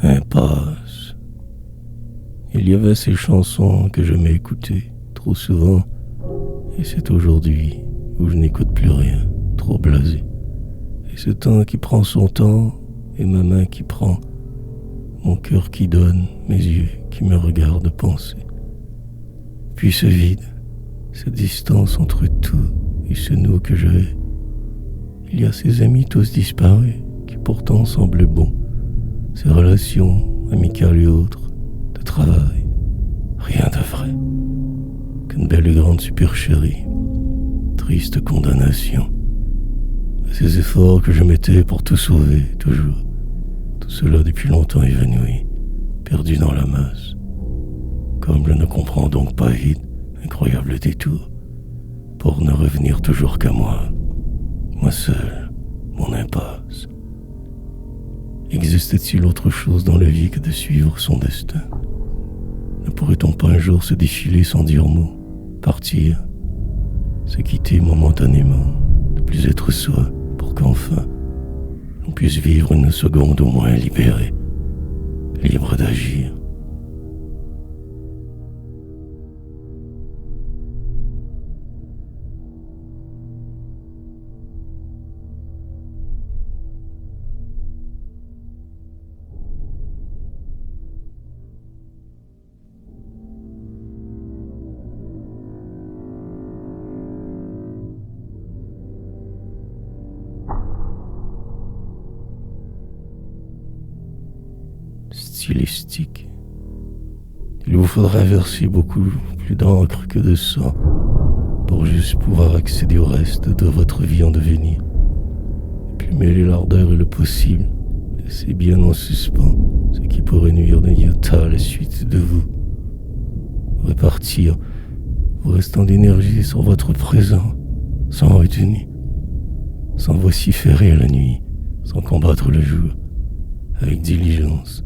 Impasse. Il y avait ces chansons que je m'écoutais trop souvent, et c'est aujourd'hui où je n'écoute plus rien, trop blasé. Et ce temps qui prend son temps, et ma main qui prend, mon cœur qui donne, mes yeux qui me regardent penser. Puis ce vide, cette distance entre tout et ce nous que je hais. Il y a ces amis tous disparus, qui pourtant semblent bons. Ces relations, amicales et autres, de travail, rien de vrai. Qu'une belle et grande supercherie, triste condamnation. Ces efforts que je mettais pour tout sauver, toujours. Tout cela depuis longtemps évanoui, perdu dans la masse. Comme je ne comprends donc pas vite, incroyable détour, pour ne revenir toujours qu'à moi seul, mon impasse. Existe-t-il autre chose dans la vie que de suivre son destin? Ne pourrait-on pas un jour se défiler sans dire mot, partir, se quitter momentanément, ne plus être soi, pour qu'enfin on puisse vivre une seconde au moins libéré, libre d'agir? Stylistique. Il vous faudra verser beaucoup plus d'encre que de sang pour juste pouvoir accéder au reste de votre vie en devenir. Puis mêler l'ardeur et le possible, laisser bien en suspens ce qui pourrait nuire d'un iota à la suite de vous. Repartir, vous restant d'énergie sur votre présent, sans retenue, sans vociférer la nuit, sans combattre le jour, avec diligence.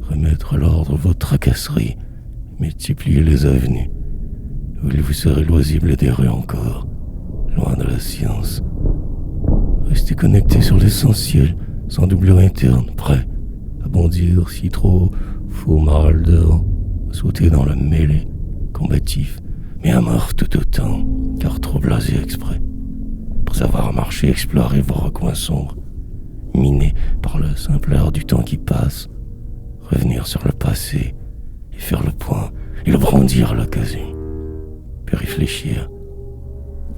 Remettre à l'ordre vos tracasseries, multiplier les avenues, où il vous serait loisible d'errer encore, loin de la science. Restez connecté sur l'essentiel, sans doublure interne, prêt à bondir si trop faux mal d'or, sauter dans la mêlée, combatif, mais amorphe tout autant, car trop blasé exprès, pour savoir marcher, explorer vos recoins sombres, minés par le simple air du temps qui passe, revenir sur le passé et faire le point et le brandir à l'occasion, puis réfléchir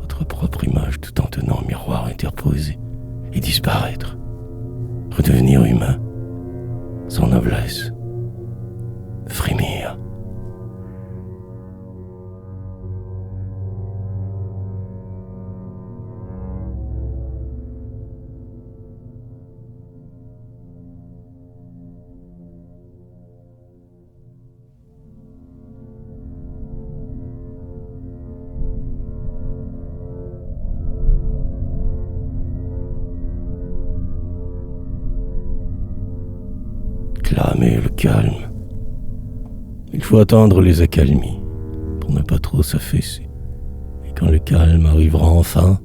votre propre image tout en tenant un miroir interposé et disparaître, redevenir humain, sans noblesse, frémir. Clamer le calme. Il faut attendre les accalmies pour ne pas trop s'affaisser. Et quand le calme arrivera enfin,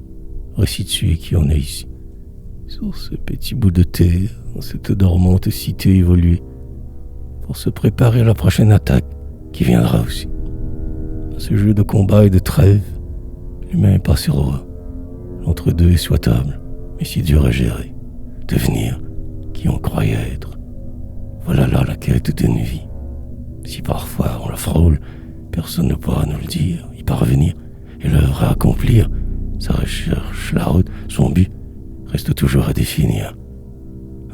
resituer qui en est ici, sur ce petit bout de terre, dans cette dormante cité évoluée, pour se préparer à la prochaine attaque qui viendra aussi. Dans ce jeu de combat et de trêve, l'humain est passé roi. L'entre-deux est souhaitable, mais si dur à gérer. Devenir qui on croyait être. Voilà là la quête d'une vie. Si parfois on la frôle, personne ne pourra nous le dire, y parvenir et l'œuvre à accomplir. Sa recherche, la route, son but, reste toujours à définir.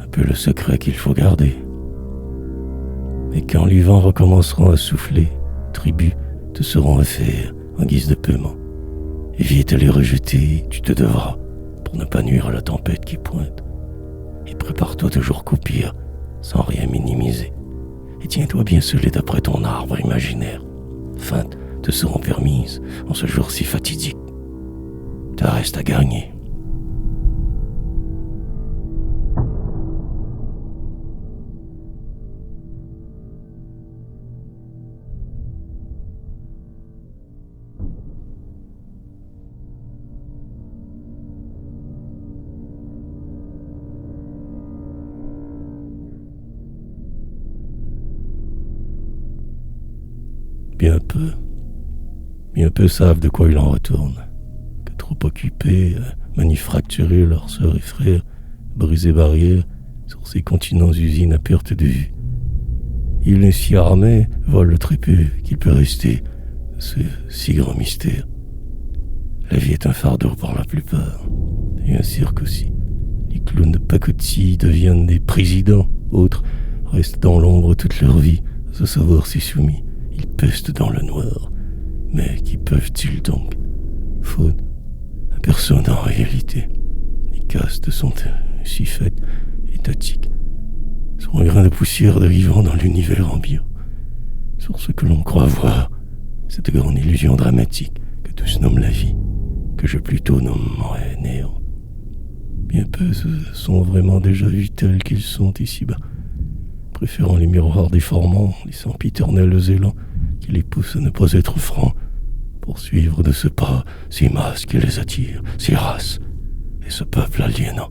Un peu le secret qu'il faut garder. Et quand les vents recommenceront à souffler, tribus te seront offerts en guise de paiement. Évite de les rejeter, tu te devras, pour ne pas nuire à la tempête qui pointe. Et prépare-toi toujours qu'au pire, sans rien minimiser. Et tiens-toi bien solide après ton arbre imaginaire. Feintes te seront permises en ce jour si fatidique. Te reste à gagner. Bien peu savent de quoi il en retourne, que trop occupés à manufacturer leurs sœurs et frères, briser barrières sur ces continents usines à perte de vue. Il ainsi armé vole le très peu qu'il peut rester de ce si grand mystère. La vie est un fardeau pour la plupart, et un cirque aussi. Les clowns de pacotille deviennent des présidents, autres restent dans l'ombre toute leur vie, à se savoir si soumis. Ils pestent dans le noir. Mais qui peuvent-ils donc? Faute à personne en réalité. Les castes sont si faites, étatiques. Sont un grain de poussière dérivant dans l'univers ambiant. Sur ce que l'on croit voir, cette grande illusion dramatique que tous nomment la vie, que je plutôt nommerais néant. Bien peu se sont vraiment déjà vus tels qu'ils sont ici-bas, préférant les miroirs déformants, les sempiternels élans qui les poussent à ne pas être francs, pour suivre de ce pas ces masses qui les attirent, ces races et ce peuple aliénant.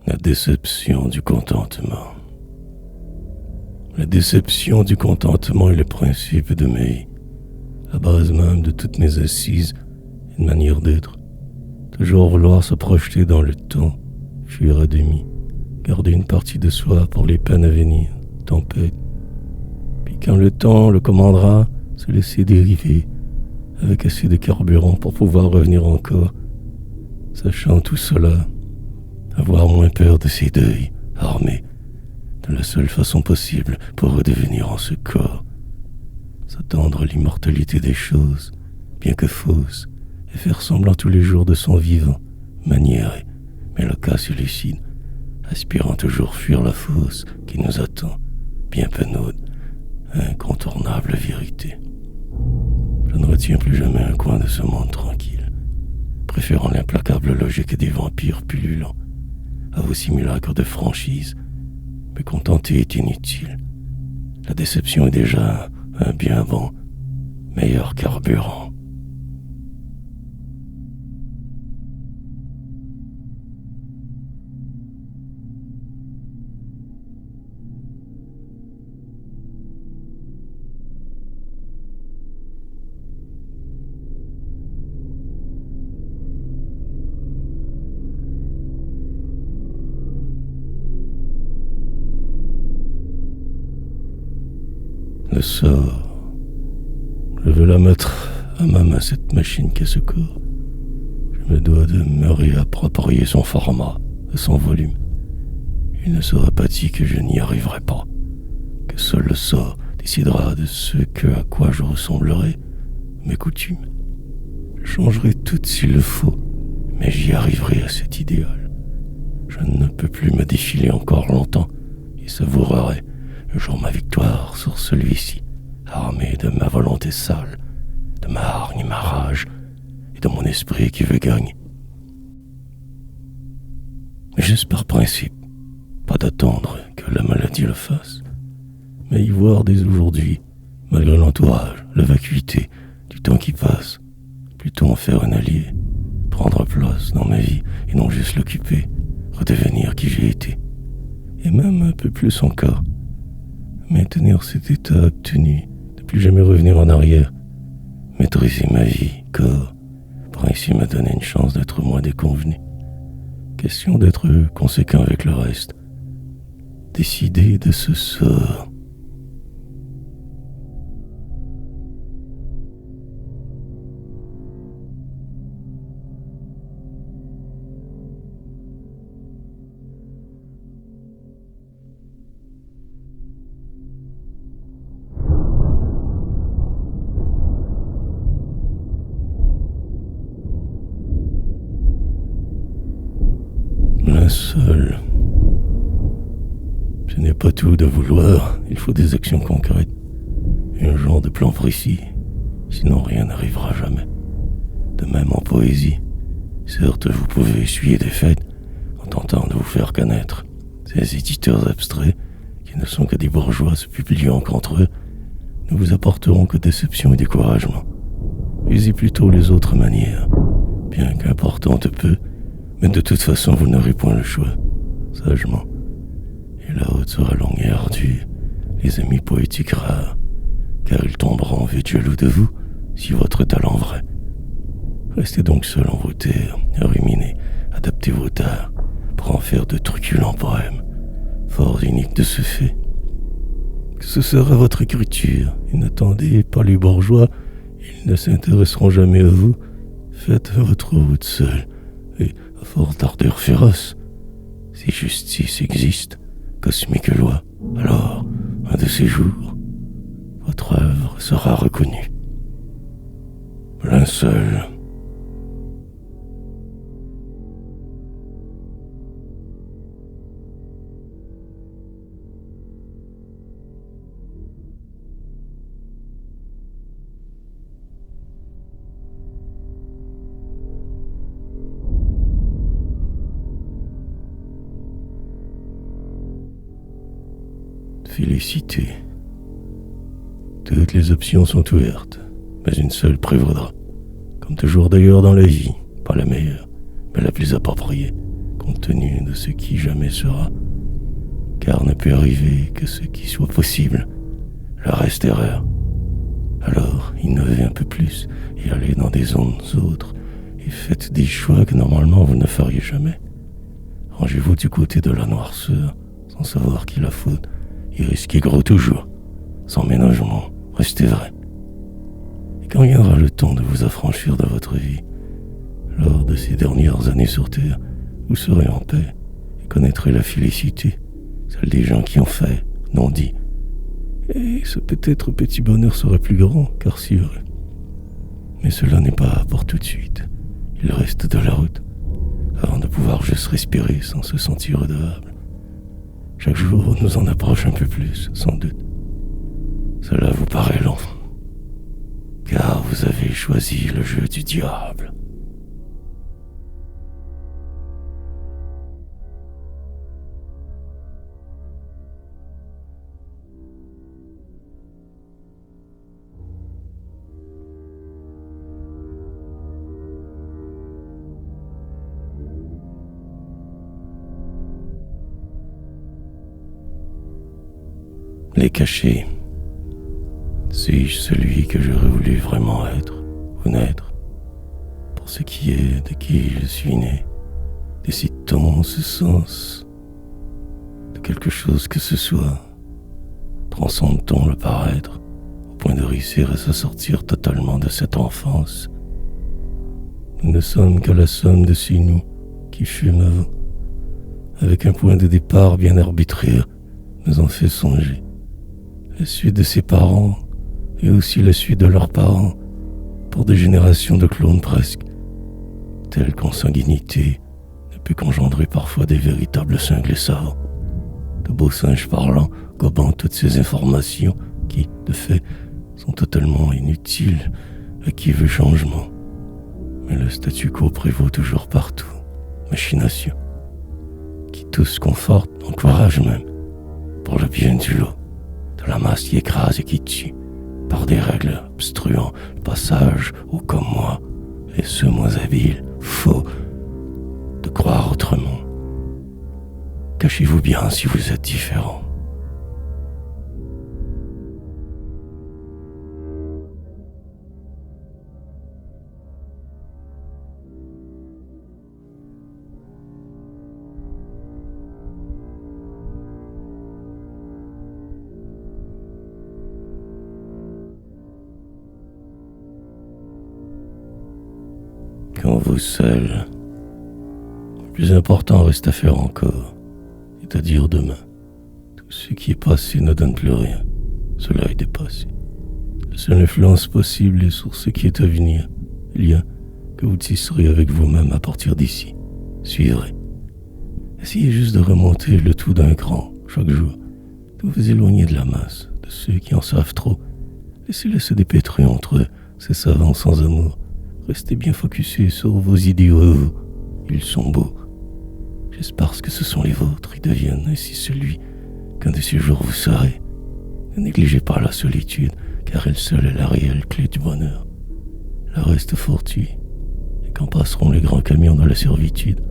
La déception du contentement. La déception du contentement est le principe de ma vie, la base même de toutes mes assises et de manière d'être. Toujours vouloir se projeter dans le temps, fuir à demi, garder une partie de soi pour les peines à venir, tempête. Puis quand le temps le commandera, se laisser dériver, avec assez de carburant pour pouvoir revenir encore, sachant tout cela, avoir moins peur de ses deuils, armés de la seule façon possible pour redevenir en ce corps, s'attendre à l'immortalité des choses, bien que fausse, et faire semblant tous les jours de son vivant, maniéré, mais loquace et lucide, aspirant toujours fuir la fosse qui nous attend, bien penaude, incontournable vérité. Je ne retiens plus jamais un coin de ce monde tranquille, préférant l'implacable logique des vampires pullulants à vos simulacres de franchise. Me contenter est inutile. La déception est déjà un bien bon, meilleur carburant. Le sort. Je veux la mettre à ma main, cette machine qu'est ce corps. Je me dois de me réapproprier son format, son volume. Il ne sera pas dit que je n'y arriverai pas, que seul le sort décidera de ce à quoi je ressemblerai, mes coutumes. Je changerai tout s'il le faut, mais j'y arriverai à cet idéal. Je ne peux plus me défiler encore longtemps et savourerai le jour ma victoire sur celui-ci, armé de ma volonté sale, de ma hargne et ma rage, et de mon esprit qui veut gagner. Mais juste par principe, pas d'attendre que la maladie le fasse, mais y voir dès aujourd'hui, malgré l'entourage, la vacuité du temps qui passe, plutôt en faire un allié, prendre place dans ma vie et non juste l'occuper, redevenir qui j'ai été, et même un peu plus encore, maintenir cet état obtenu, ne plus jamais revenir en arrière, maîtriser ma vie, corps, pour ainsi me donner une chance d'être moins déconvenu. Question d'être conséquent avec le reste, décider de ce sort. Seul. Ce n'est pas tout de vouloir, il faut des actions concrètes et un genre de plan précis, sinon rien n'arrivera jamais. De même en poésie, certes vous pouvez essuyer des fêtes en tentant de vous faire connaître. Ces éditeurs abstraits, qui ne sont que des bourgeois se publiant qu'entre eux, ne vous apporteront que déception et découragement. Usez plutôt les autres manières, bien qu'importantes peu, mais de toute façon, vous n'aurez point le choix, sagement. Et la route sera longue et ardue, les amis poétiques rares, car ils tomberont vieux jaloux de vous, si votre talent vrai. Restez donc seul en vos terres, ruminez, adaptez vos tares, pour en faire de truculents poèmes, fort uniques de ce fait. Que ce sera votre écriture, et n'attendez pas les bourgeois, ils ne s'intéresseront jamais à vous. Faites votre route seul, et à force d'ardeur féroce, si justice existe, cosmique loi, alors, un de ces jours, votre œuvre sera reconnue. Linceul. Félicité. Toutes les options sont ouvertes, mais une seule prévaudra. Comme toujours d'ailleurs dans la vie, pas la meilleure, mais la plus appropriée, compte tenu de ce qui jamais sera. Car ne peut arriver que ce qui soit possible. Le reste est rare. Alors, innovez un peu plus et allez dans des zones autres et faites des choix que normalement vous ne feriez jamais. Rangez-vous du côté de la noirceur, sans savoir qui la faute, et risquez gros toujours, sans ménagement, restez vrai. Et quand viendra le temps de vous affranchir de votre vie, lors de ces dernières années sur terre, vous serez en paix et connaîtrez la félicité, celle des gens qui ont fait, n'ont dit. Et ce peut-être petit bonheur sera plus grand, car si heureux. Mais cela n'est pas pour tout de suite. Il reste de la route, avant de pouvoir juste respirer sans se sentir redevable. Chaque jour nous en approche un peu plus, sans doute. Cela vous paraît long, car vous avez choisi le jeu du diable. Les cachets. Suis-je celui que j'aurais voulu vraiment être ou naître? Pour ce qui est de qui je suis né, décide-t-on en ce sens de quelque chose que ce soit? Transcende-t-on le paraître point de réussir à se sortir totalement de cette enfance. Nous ne sommes que la somme de ces nous qui fûmes avant, avec un point de départ bien arbitraire, nous en fait songer. La suite de ses parents et aussi la suite de leurs parents, pour des générations de clones presque, telle consanguinité ne peut qu'engendrer parfois des véritables cinglés savants, de beaux singes parlants gobant toutes ces informations qui, de fait, sont totalement inutiles à qui veut changement. Mais le statu quo prévaut toujours partout, machination, qui tous conforte, encourage même, pour le bien du lot, de la masse qui écrase et qui tue, par des règles obstruant le passage aux comme moi, et ceux moins habiles, faux, de croire autrement. Cachez-vous bien si vous êtes différent. Quand vous seul, le plus important reste à faire encore, c'est-à-dire demain. Tout ce qui est passé ne donne plus rien, cela est dépassé. La seule influence possible est sur ce qui est à venir, lien que vous tisserez avec vous-même à partir d'ici. Suivrez. Essayez juste de remonter le tout d'un cran, chaque jour, de vous éloigner de la masse, de ceux qui en savent trop. Laissez-les se dépêtrer entre eux, ces savants sans amour. Restez bien focusés sur vos idéaux à vous. Ils sont beaux. J'espère que ce sont les vôtres. Ils deviennent ainsi celui qu'un de ces jours vous serez. Ne négligez pas la solitude, car elle seule est la réelle clé du bonheur. Le reste fortuit. Et quand passeront les grands camions de la servitude,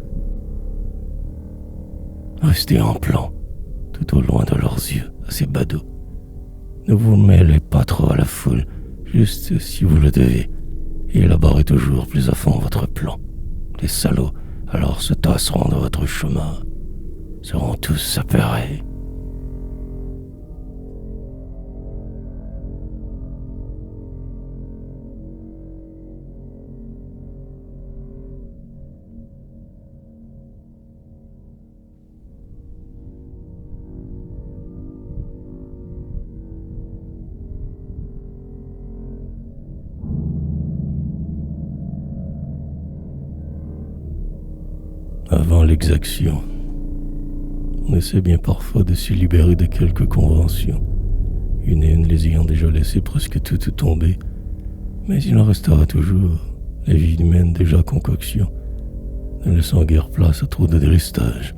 restez en plan, tout au loin de leurs yeux, à ces badauds. Ne vous mêlez pas trop à la foule, juste si vous le devez. Et élaborez toujours plus à fond votre plan. Les salauds, alors se tasseront de votre chemin, seront tous apeurés. Avant l'exaction, on essaie bien parfois de se libérer de quelques conventions, une et une les ayant déjà laissé presque toutes tomber, mais il en restera toujours, la vie humaine déjà concoction, ne laissant guère place à trop de délestage.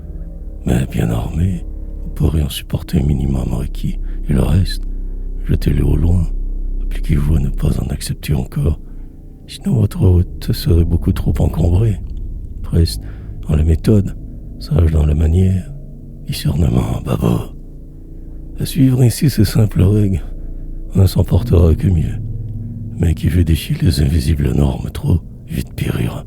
Mais bien armé, vous pourrez en supporter un minimum requis, et le reste, jetez-le au loin, appliquez-vous à ne pas en accepter encore, sinon votre route serait beaucoup trop encombrée. Preste dans la méthode, sage dans la manière, discernement, baba. À suivre ainsi ces simples règles, on ne s'en portera que mieux. Mais qui veut défier les invisibles normes trop, vite périra.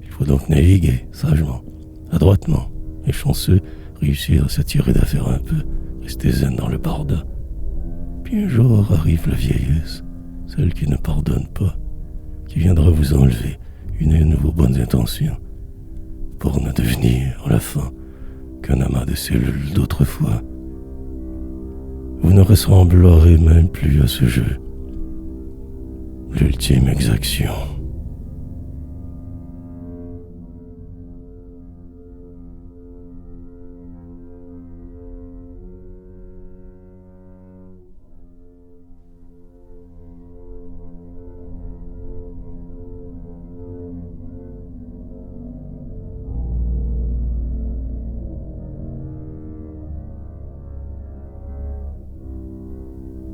Il faut donc naviguer sagement, adroitement, et chanceux, réussir à s'attirer d'affaire un peu, rester zen dans le barda. Puis un jour arrive la vieillesse, celle qui ne pardonne pas, qui viendra vous enlever une et une de vos bonnes intentions, pour ne devenir, à la fin, qu'un amas de cellules d'autrefois. Vous ne ressemblerez même plus à ce jeu. L'ultime exaction.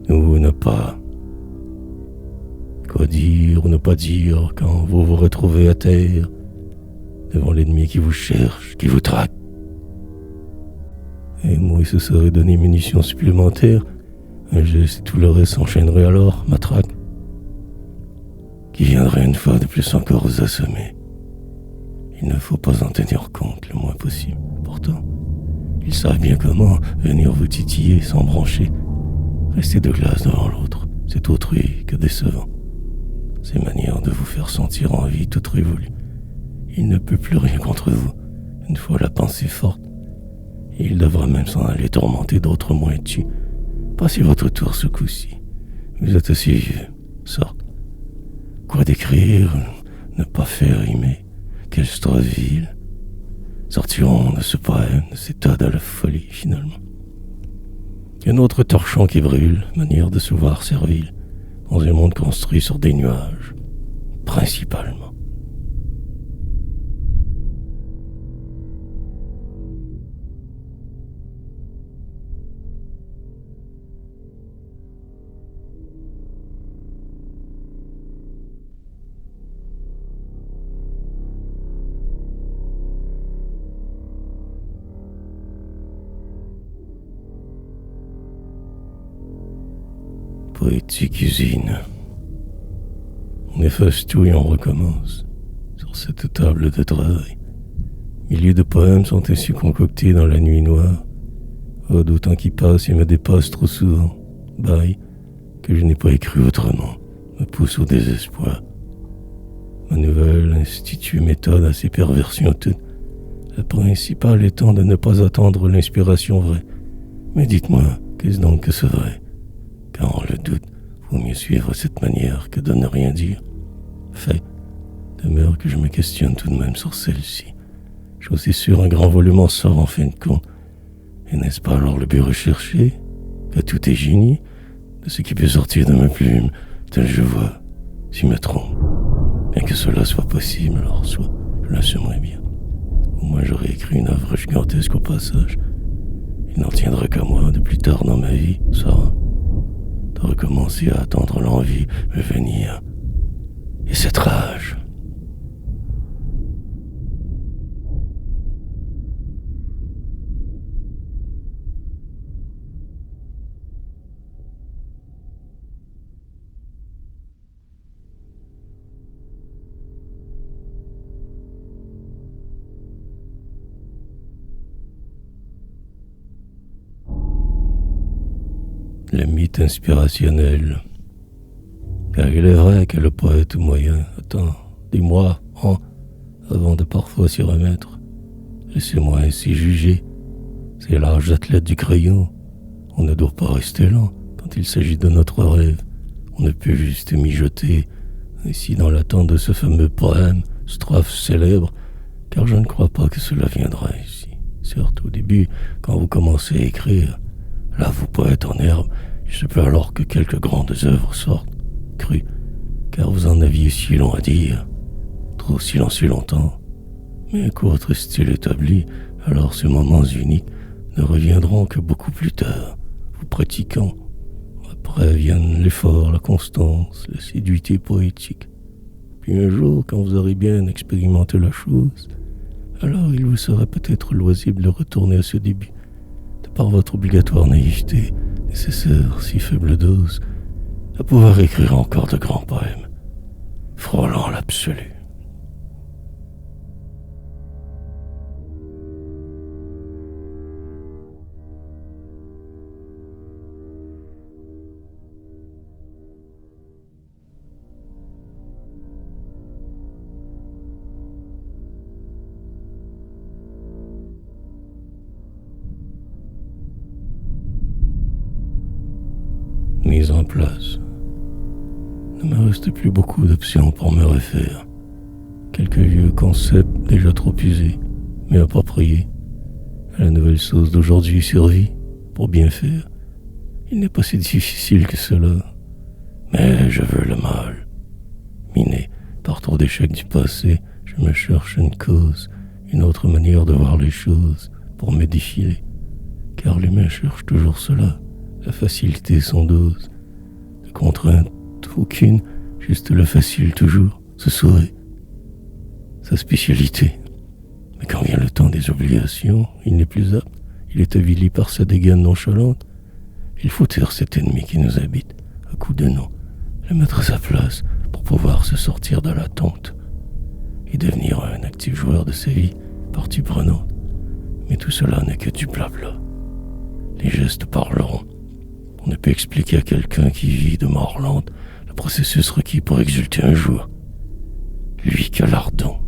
Ou ne pas. Quoi dire ou ne pas dire quand vous vous retrouvez à terre, devant l'ennemi qui vous cherche, qui vous traque. Et moi, ce serait donner munitions supplémentaires, un geste et tout le reste s'enchaînerait alors, matraque, qui viendrait une fois de plus encore vous assommer. Il ne faut pas en tenir compte le moins possible. Pourtant, ils savent bien comment venir vous titiller sans brancher. Restez de glace devant l'autre, c'est autrui que décevant. Ces manières de vous faire sentir en vie toute révolue. Il ne peut plus rien contre vous, une fois la pensée forte. Et il devra même s'en aller tourmenter d'autres moins dessus. Passez votre tour ce coup-ci. Vous êtes aussi vieux, sorte. Quoi d'écrire, ne pas faire rimer, quelle strophe vile. Sortiront de ce poème, de cet ode à la folie, finalement. Un autre torchon qui brûle, manière de se voir servile, dans un monde construit sur des nuages, principalement. Poétique usine. On efface tout et on recommence. Sur cette table de travail, milliers de poèmes sont ainsi concoctés dans la nuit noire. Oh, d'autant qui passe et me dépasse trop souvent. Bail que je n'ai pas écrit autrement me pousse au désespoir. Ma nouvelle institue méthode à ces perversions toutes. La principale étant de ne pas attendre l'inspiration vraie. Mais dites-moi, qu'est-ce donc que ce vrai? Car en le doute, vaut mieux suivre cette manière que de ne rien dire. Fait, demeure que je me questionne tout de même sur celle-ci. J'ose sûr un grand volume en sort en fin de compte. Et n'est-ce pas alors le but recherché? Que tout est génie de ce qui peut sortir de ma plume, tel je vois, s'y me trompe. Bien que cela soit possible, alors soit, je l'assumerai bien. Au moins j'aurai écrit une œuvre gigantesque au passage. Il n'en tiendra qu'à moi, de plus tard dans ma vie, ça, de recommencer à attendre l'envie me venir. Et cette rage. Le mythe inspirationnel. Car il est vrai que le poète moyen attend des mois, ans, avant de parfois s'y remettre. Laissez-moi ainsi juger. C'est l'âge d'athlète du crayon. On ne doit pas rester lent quand il s'agit de notre rêve. On ne peut juste mijoter, ici dans l'attente de ce fameux poème, strophe célèbre, car je ne crois pas que cela viendra ici. Certes, au début, quand vous commencez à écrire, là, vous poète en herbe, il se peut alors que quelques grandes œuvres sortent, crues, car vous en aviez si long à dire, trop silencieux longtemps. Mais qu'au votre style établi, alors ces moments uniques ne reviendront que beaucoup plus tard, vous pratiquant. Après viennent l'effort, la constance, la séduité poétique. Puis un jour, quand vous aurez bien expérimenté la chose, alors il vous sera peut-être loisible de retourner à ce début, par votre obligatoire naïveté, nécessaire, si faible dose, à pouvoir écrire encore de grands poèmes, frôlant l'absolu. Mise en place. Il ne me reste plus beaucoup d'options pour me refaire. Quelques vieux concepts déjà trop usés, mais appropriés. À la nouvelle sauce d'aujourd'hui survit, pour bien faire. Il n'est pas si difficile que cela. Mais je veux le mal. Miné par trop d'échecs du passé, je me cherche une cause, une autre manière de voir les choses, pour me défiler. Car l'humain cherche toujours cela. La facilité sans dose, de contrainte aucune, juste le facile toujours, ce serait sa spécialité. Mais quand vient le temps des obligations, il n'est plus apte, il est avili par sa dégaine nonchalante. Il faut taire cet ennemi qui nous habite, à coups de nom, le mettre à sa place pour pouvoir se sortir de l'attente et devenir un actif joueur de sa vie, partie prenante. Mais tout cela n'est que du blabla. Les gestes parleront. On ne peut expliquer à quelqu'un qui vit de mort lente le processus requis pour exulter un jour. Lui qui a l'ardent.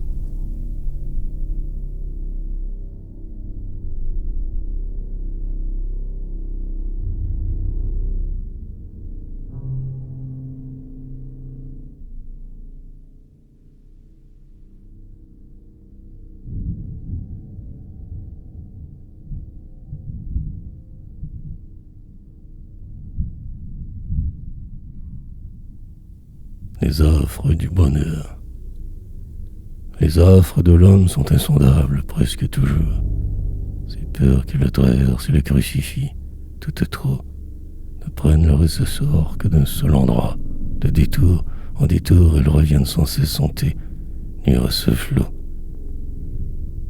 Les affres du bonheur. Les affres de l'homme sont insondables presque toujours. Ces peurs qui le traversent et le crucifient, toutes trop, ne prennent leur essor que d'un seul endroit. De détour en détour, elles reviennent sans cesse hanter, nuire à ce flot.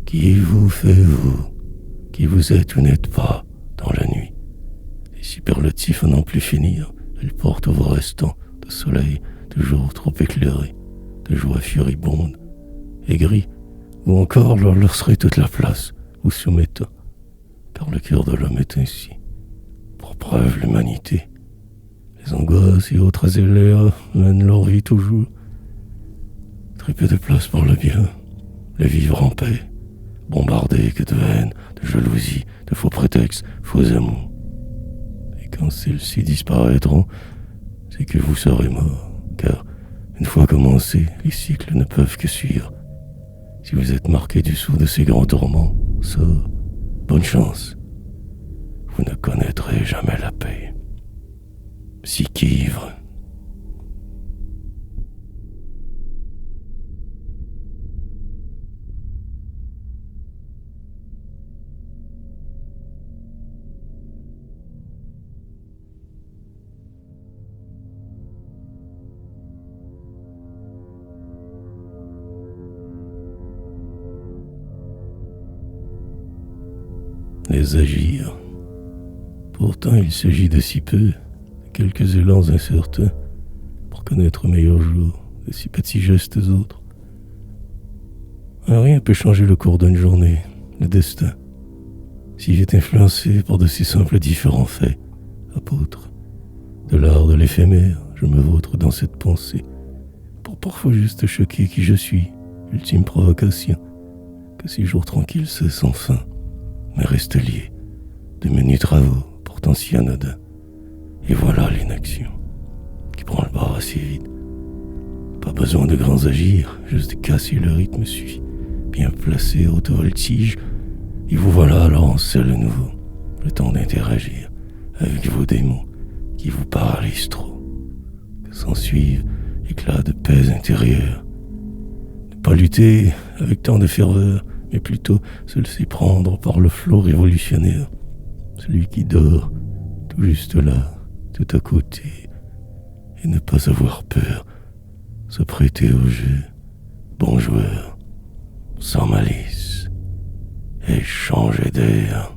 Qui vous fait vous, qui vous êtes ou n'êtes pas dans la nuit. Les superlatifs à n'en plus finir, elles portent vos restants de soleil toujours trop éclairés, de joie furibonde, aigris, ou encore leur serait toute la place, vous soumettant, car le cœur de l'homme est ainsi. Pour preuve l'humanité, les angoisses et autres zélés mènent leur vie toujours. Très peu de place pour le bien, le vivre en paix, bombardé que de haine, de jalousie, de faux prétextes, faux amours. Et quand celles-ci disparaîtront, c'est que vous serez mort. Car, une fois commencés, les cycles ne peuvent que suivre. Si vous êtes marqué du sceau de ces grands tourments, sort, bonne chance. Vous ne connaîtrez jamais la paix. Psyche-ivre. Les agir. Pourtant, il s'agit de si peu, de quelques élans incertains, pour connaître un meilleur jour, de si petits gestes autres. Un rien peut changer le cours d'une journée, le destin. S'il est influencé par de si simples différents faits, apôtre, de l'art de l'éphémère, je me vautre dans cette pensée, pour parfois juste choquer qui je suis, ultime provocation, que ces jours tranquilles cessent enfin, mais restent liés, de menus travaux, pourtant si anodins. Et voilà l'inaction, qui prend le bord assez vite. Pas besoin de grands agirs, juste casser le rythme suffit. Bien placé, haute voltige, et vous voilà alors en selle nouveau, le temps d'interagir avec vos démons qui vous paralysent trop. Que s'ensuivent éclats de paix intérieure. Ne pas lutter avec tant de ferveur, mais plutôt se laisser prendre par le flot révolutionnaire, celui qui dort tout juste là, tout à côté, et ne pas avoir peur, se prêter au jeu, bon joueur, sans malice, et changer d'air.